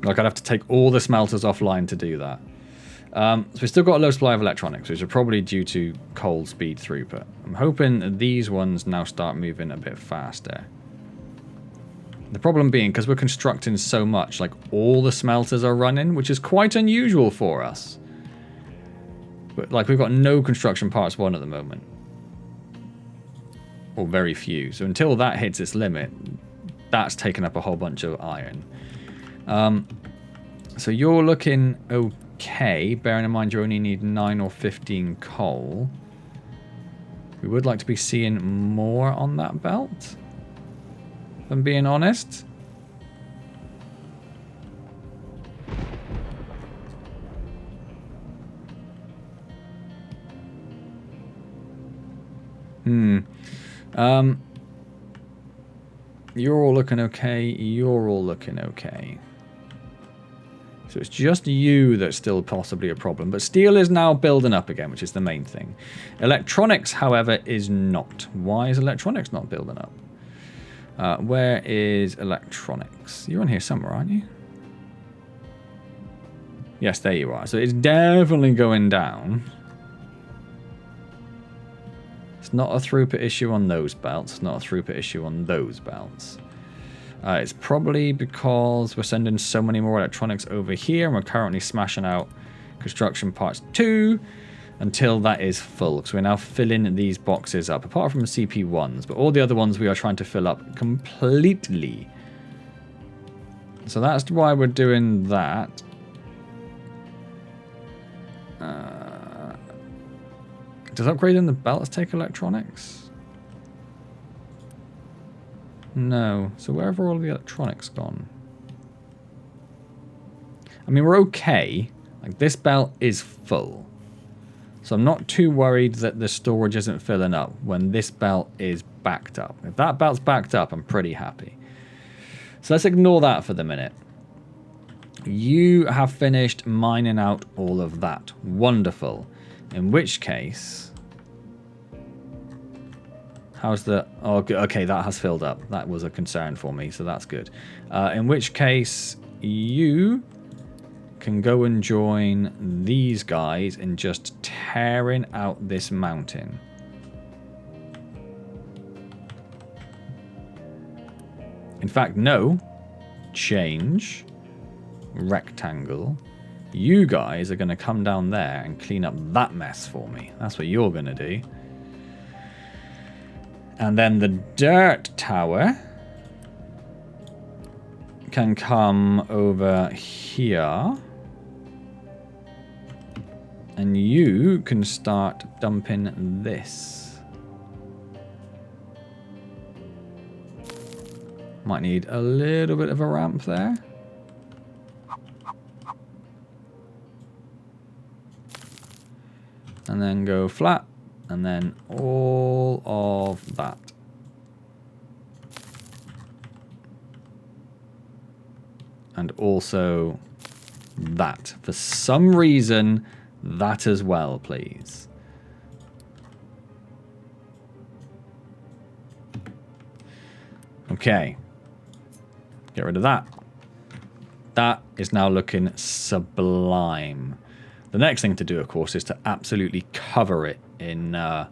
Like, I'd have to take all the smelters offline to do that. So we've still got a low supply of electronics, which are probably due to coal speed throughput. I'm hoping these ones now start moving a bit faster. The problem being, because we're constructing so much, like, all the smelters are running, which is quite unusual for us. But, like, we've got no construction parts 1 at the moment. Or very few. So until that hits its limit, that's taken up a whole bunch of iron. So you're looking okay, bearing in mind you only need 9 or 15 coal. We would like to be seeing more on that belt, if I'm being honest. You're all looking okay, you're all looking okay. So it's just you that's still possibly a problem. But steel is now building up again, which is the main thing. Electronics, however, is not. Why is electronics not building up? Where is electronics? You're on here somewhere, aren't you? Yes, there you are. So it's definitely going down. It's not a throughput issue on those belts. It's not a throughput issue on those belts. It's probably because we're sending so many more electronics over here, and we're currently smashing out construction parts 2 until that is full. So we're now filling these boxes up, apart from the CP1s, but all the other ones we are trying to fill up completely. So that's why we're doing that. Does upgrading the belts take electronics? No. So where have all the electronics gone? I mean, we're okay. Like, this belt is full. So I'm not too worried that the storage isn't filling up when this belt is backed up. If that belt's backed up, I'm pretty happy. So let's ignore that for the minute. You have finished mining out all of that. Wonderful. In which case... How's the... Oh, okay, that has filled up. That was a concern for me, so that's good. In which case, you can go and join these guys in just tearing out this mountain. In fact, no. Change. Rectangle. You guys are going to come down there and clean up that mess for me. That's what you're going to do. And then the dirt tower can come over here. And you can start dumping this. Might need a little bit of a ramp there. And then go flat. And then all of that. And also that. For some reason, that as well, please. Okay. Get rid of that. That is now looking sublime. The next thing to do, of course, is to absolutely cover it in... Oh,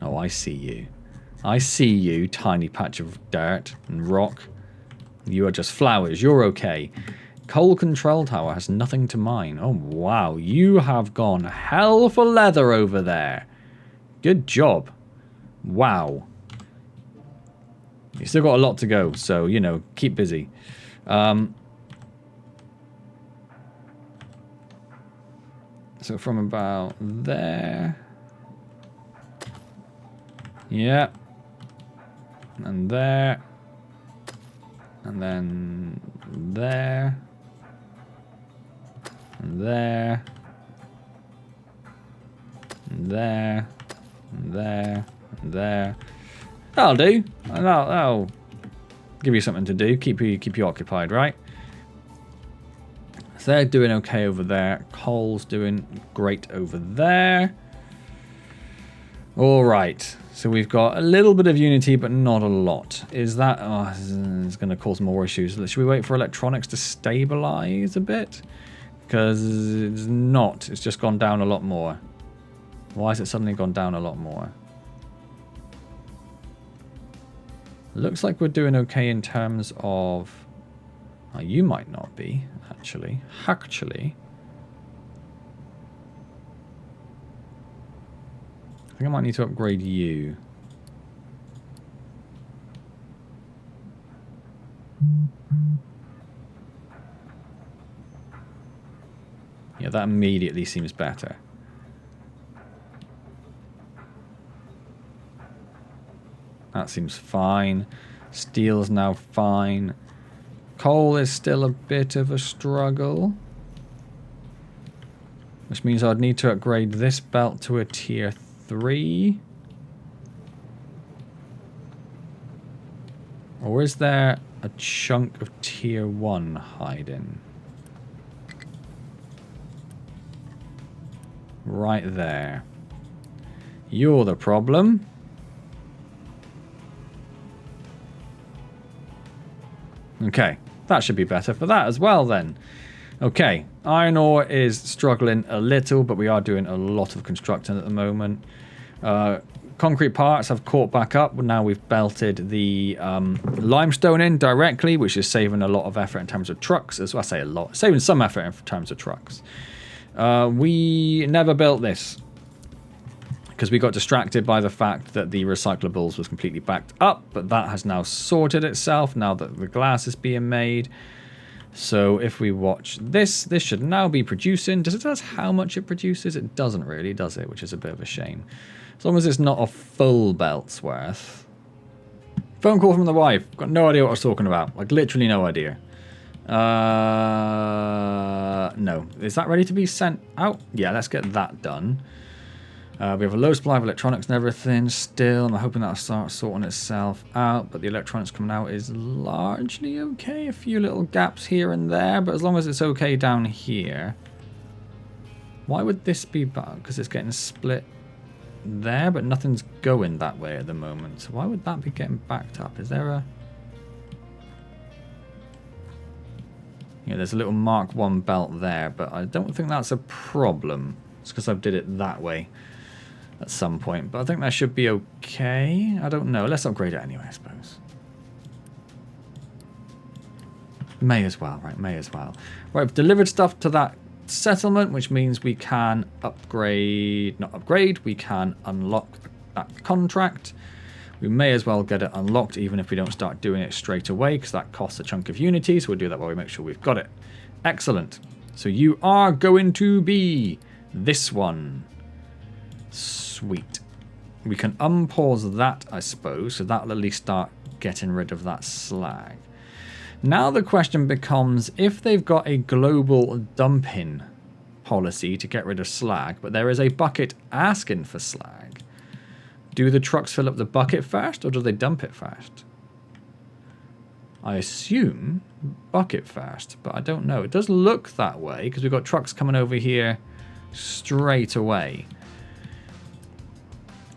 I see you. I see you, tiny patch of dirt and rock. You are just flowers. You're okay. Coal control tower has nothing to mine. Oh, wow. You have gone hell for leather over there. Good job. Wow. You still got a lot to go, so, you know, keep busy. So from about there. Yeah. And there. And then there. And there. And there. And there. And there. That'll do. That'll give you something to do. Keep you occupied, right? So they're doing okay over there. Coal's doing great over there. All right. So we've got a little bit of unity, but not a lot. Is that... Oh, it's going to cause more issues. Should we wait for electronics to stabilize a bit? Because it's not. It's just gone down a lot more. Why has it suddenly gone down a lot more? Looks like we're doing okay in terms of... Oh, you might not be, actually. Actually. I think I might need to upgrade you. Yeah, that immediately seems better. That seems fine. Steel's now fine. Coal is still a bit of a struggle. Which means I'd need to upgrade this belt to a tier 3. Or is there a chunk of tier 1 hiding? Right there. You're the problem. Okay, that should be better for that as well then. Okay, iron ore is struggling a little, but we are doing a lot of constructing at the moment. Concrete parts have caught back up. Now we've belted the limestone in directly, which is saving a lot of effort in terms of trucks. As well, I say a lot, saving some effort in terms of trucks. We never built this because we got distracted by the fact that the recyclables was completely backed up, but that has now sorted itself now that the glass is being made. So if we watch this, this should now be producing. Does it tell us how much it produces? It doesn't really, does it? Which is a bit of a shame. As long as it's not a full belt's worth. Phone call from the wife. Got no idea what I was talking about. Like, literally no idea. No. Is that ready to be sent out? Yeah, let's get that done. We have a low supply of electronics and everything still. I'm hoping that'll start sorting itself out. But the electronics coming out is largely okay. A few little gaps here and there. But as long as it's okay down here. Why would this be bad? Because it's getting split there. But nothing's going that way at the moment. So why would that be getting backed up? Is there a... Yeah, there's a little Mark 1 belt there. But I don't think that's a problem. It's because I did it that way at some point, but I think that should be okay. I don't know. Let's upgrade it anyway, I suppose. May as well, right? May as well. Right, we've delivered stuff to that settlement, which means we can upgrade, not upgrade, we can unlock that contract. We may as well get it unlocked, even if we don't start doing it straight away, because that costs a chunk of Unity, so we'll do that while we make sure we've got it. Excellent. So you are going to be this one. Sweet. We can unpause that, I suppose, so that'll at least start getting rid of that slag. Now the question becomes, if they've got a global dumping policy to get rid of slag, but there is a bucket asking for slag, do the trucks fill up the bucket first, or do they dump it first? I assume bucket first, but I don't know. It does look that way, because we've got trucks coming over here straight away.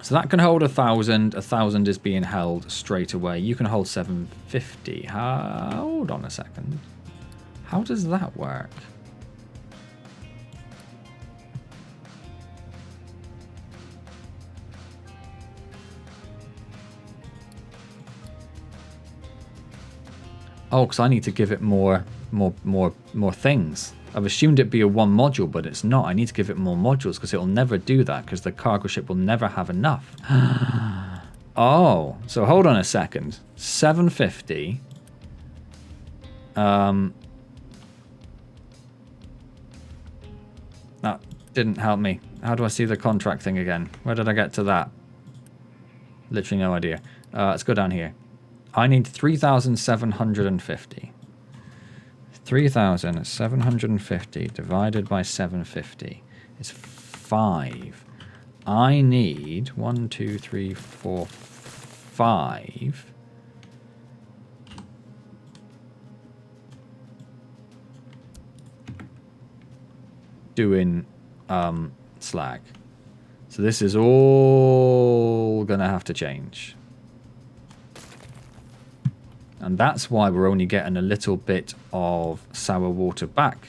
So that can hold 1,000. 1,000 is being held straight away. You can hold 750. Hold on a second. How does that work? Oh, because I need to give it more things. I've assumed it'd be a one module, but it's not. I need to give it more modules because it'll never do that because the cargo ship will never have enough. Oh, so hold on a second. 750. That didn't help me. How do I see the contract thing again? Where did I get to that? Literally no idea. Let's go down here. I need 3,750. 3,750 divided by 750 is 5. I need 1, 2, 3, 4, 5. Doing slag. So this is all gonna have to change. And that's why we're only getting a little bit of sour water back.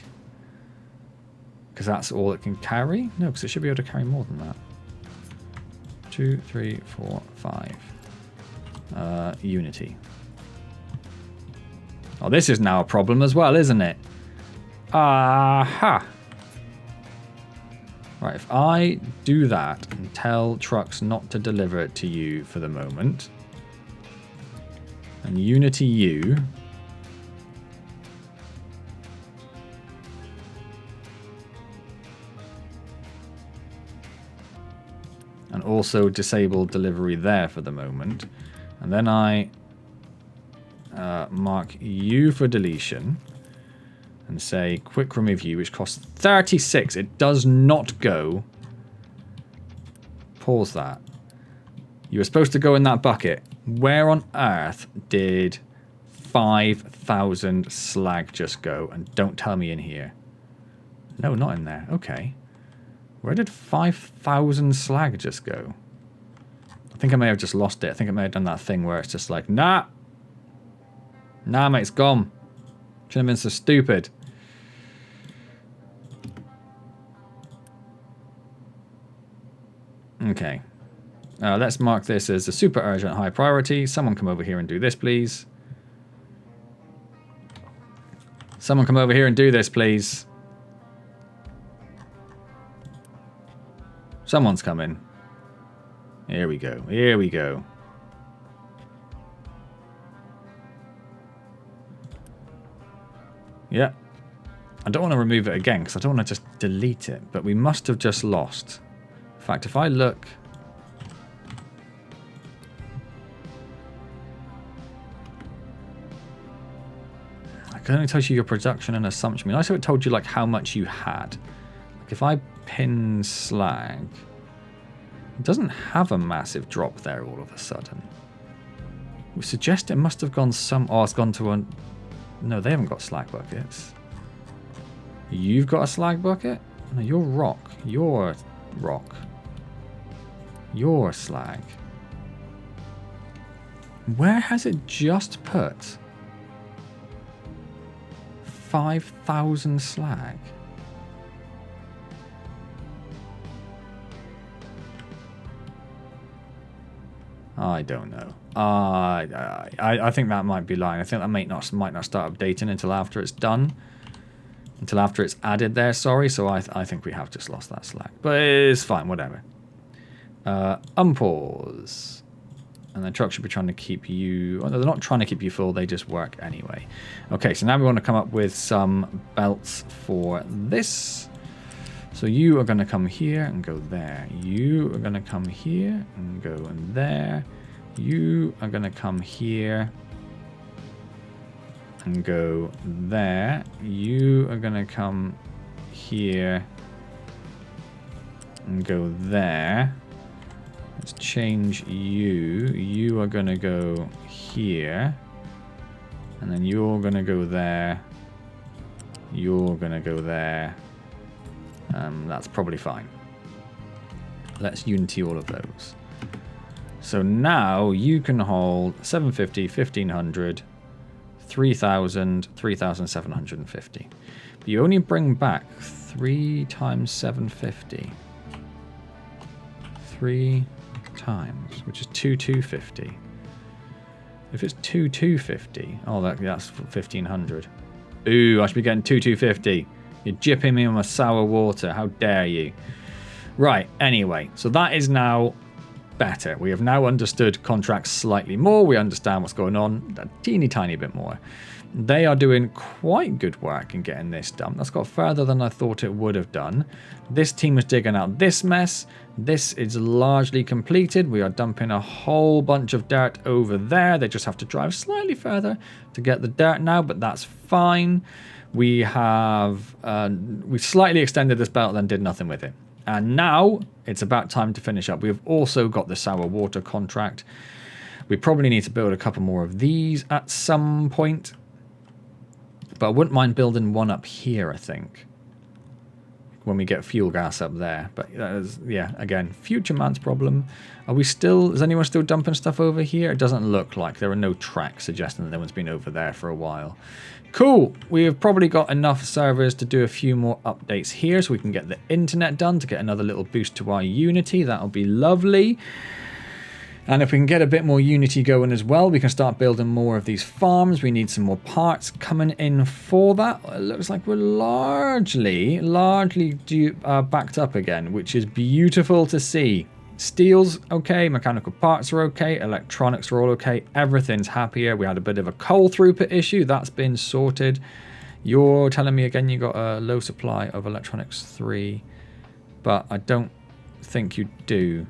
Because that's all it can carry? No, because it should be able to carry more than that. 2, 3, 4, 5. Unity. Oh, this is now a problem as well, isn't it? Aha! Right, if I do that and tell trucks not to deliver it to you for the moment... And Unity U. And also disable delivery there for the moment. And then I mark U for deletion. And say quick remove U, which costs 36. It does not go. Pause that. You were supposed to go in that bucket. Where on earth did 5,000 slag just go? And don't tell me in here. No, not in there. Okay. Where did 5,000 slag just go? I think I may have just lost it. I think I may have done that thing where it's just like, nah. Nah, mate, it's gone. Shouldn't have been so stupid. Okay. Let's mark this as a super urgent high priority. Someone come over here and do this, please. Someone come over here and do this, please. Someone's coming. Here we go. Here we go. Yeah. I don't want to remove it again because I don't want to just delete it. But we must have just lost. In fact, if I look... I can only tell you your production and assumption. I mean, I said it told you like how much you had. Like if I pin slag, it doesn't have a massive drop there all of a sudden. We suggest it must have gone some... Oh, it's gone to a... No, they haven't got slag buckets. You've got a slag bucket? No, you're rock. You're rock. You're slag. Where has it just put 5,000 slag? I don't know. I think that might be lying. I think that might not start updating until after it's done. Until after it's added there, sorry. So I think we have just lost that slag. But it's fine, whatever. Unpause. And the truck should be trying to keep you... Well, they're not trying to keep you full, they just work anyway. Okay, so now we want to come up with some belts for this. So you are going to come here and go there. You are going to come here and go in there. You are going to come here and go there. You are going to come here and go there. Let's change you. You are going to go here. And then you're going to go there. You're going to go there. That's probably fine. Let's unity all of those. So now you can hold 750, 1500, 3000, 3750. But you only bring back 3 times 750. 3 times, which is 2250. If it's 2250, oh, that's 1500. Ooh, I should be getting 2250. You're jipping me on my sour water. How dare you? Right, anyway. So that is now better. We have now understood contracts slightly more. We understand what's going on a teeny tiny bit more. They are doing quite good work in getting this done. That's got further than I thought it would have done. This team was digging out this mess. This is largely completed. We are dumping a whole bunch of dirt over there. They just have to drive slightly further to get the dirt now, but that's fine. We have we slightly extended this belt, then did nothing with it. And now it's about time to finish up. We've also got the sour water contract. We probably need to build a couple more of these at some point. But I wouldn't mind building one up here, I think, when we get fuel gas up there. But that is, yeah, again, future man's problem. Are we still... Is anyone still dumping stuff over here? It doesn't look like. There are no tracks suggesting that anyone's been over there for a while. Cool. We have probably got enough servers to do a few more updates here so we can get the internet done to get another little boost to our Unity. That'll be lovely. And if we can get a bit more Unity going as well, we can start building more of these farms. We need some more parts coming in for that. It looks like we're largely backed up again, which is beautiful to see. Steel's okay, mechanical parts are okay, electronics are all okay, everything's happier. We had a bit of a coal throughput issue, that's been sorted. You're telling me again you got a low supply of electronics 3, but I don't think you do.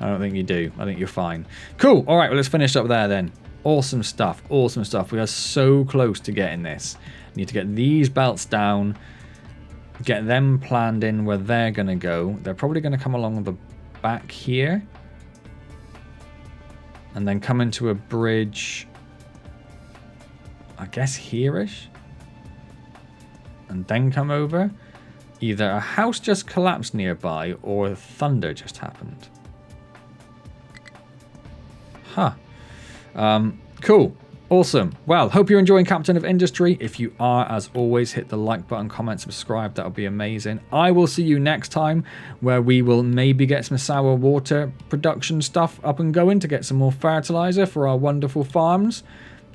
I don't think you do. I think you're fine. Cool. All right, well, let's finish up there then. Awesome stuff. Awesome stuff. We are so close to getting this. Need to get these belts down. Get them planned in where they're going to go. They're probably going to come along the back here. And then come into a bridge, I guess here-ish. And then come over. Either a house just collapsed nearby or thunder just happened. Huh. Cool. Awesome. Well, hope you're enjoying Captain of Industry. If you are, as always, hit the like button, comment, subscribe. That would be amazing. I will see you next time, where we will maybe get some sour water production stuff up and going to get some more fertilizer for our wonderful farms.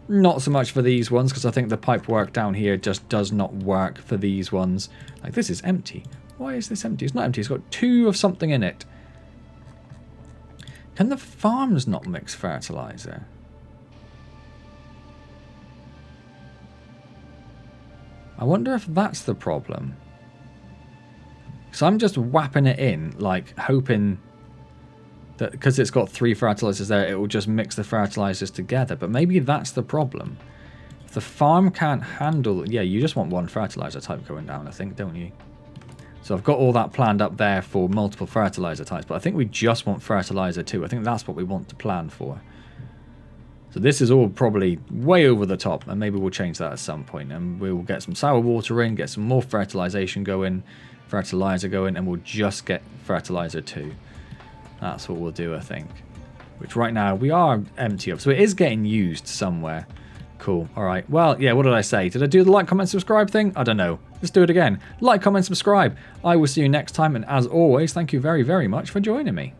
Not so much for these ones, because I think the pipe work down here just does not work for these ones. Like, this is empty. Why is this empty? It's not empty. It's got 2 of something in it. Can the farms not mix fertilizer? I wonder if that's the problem. So I'm just whapping it in, like, hoping that because it's got 3 fertilizers there, it will just mix the fertilizers together. But maybe that's the problem. If the farm can't handle... Yeah, you just want 1 fertilizer type going down, I think, don't you? So I've got all that planned up there for multiple fertilizer types. But I think we just want fertilizer 2. I think that's what we want to plan for. So this is all probably way over the top, and maybe we'll change that at some point, and we'll get some sour water in, get some more fertilization going, fertilizer going, and we'll just get fertilizer 2. That's what we'll do, I think. Which right now we are empty of, so it is getting used somewhere. Cool. All right. Well, yeah, what did I say? Did I do the like, comment, subscribe thing? I don't know. Let's do it again. Like, comment, subscribe. I will see you next time, and as always, thank you very, very much for joining me.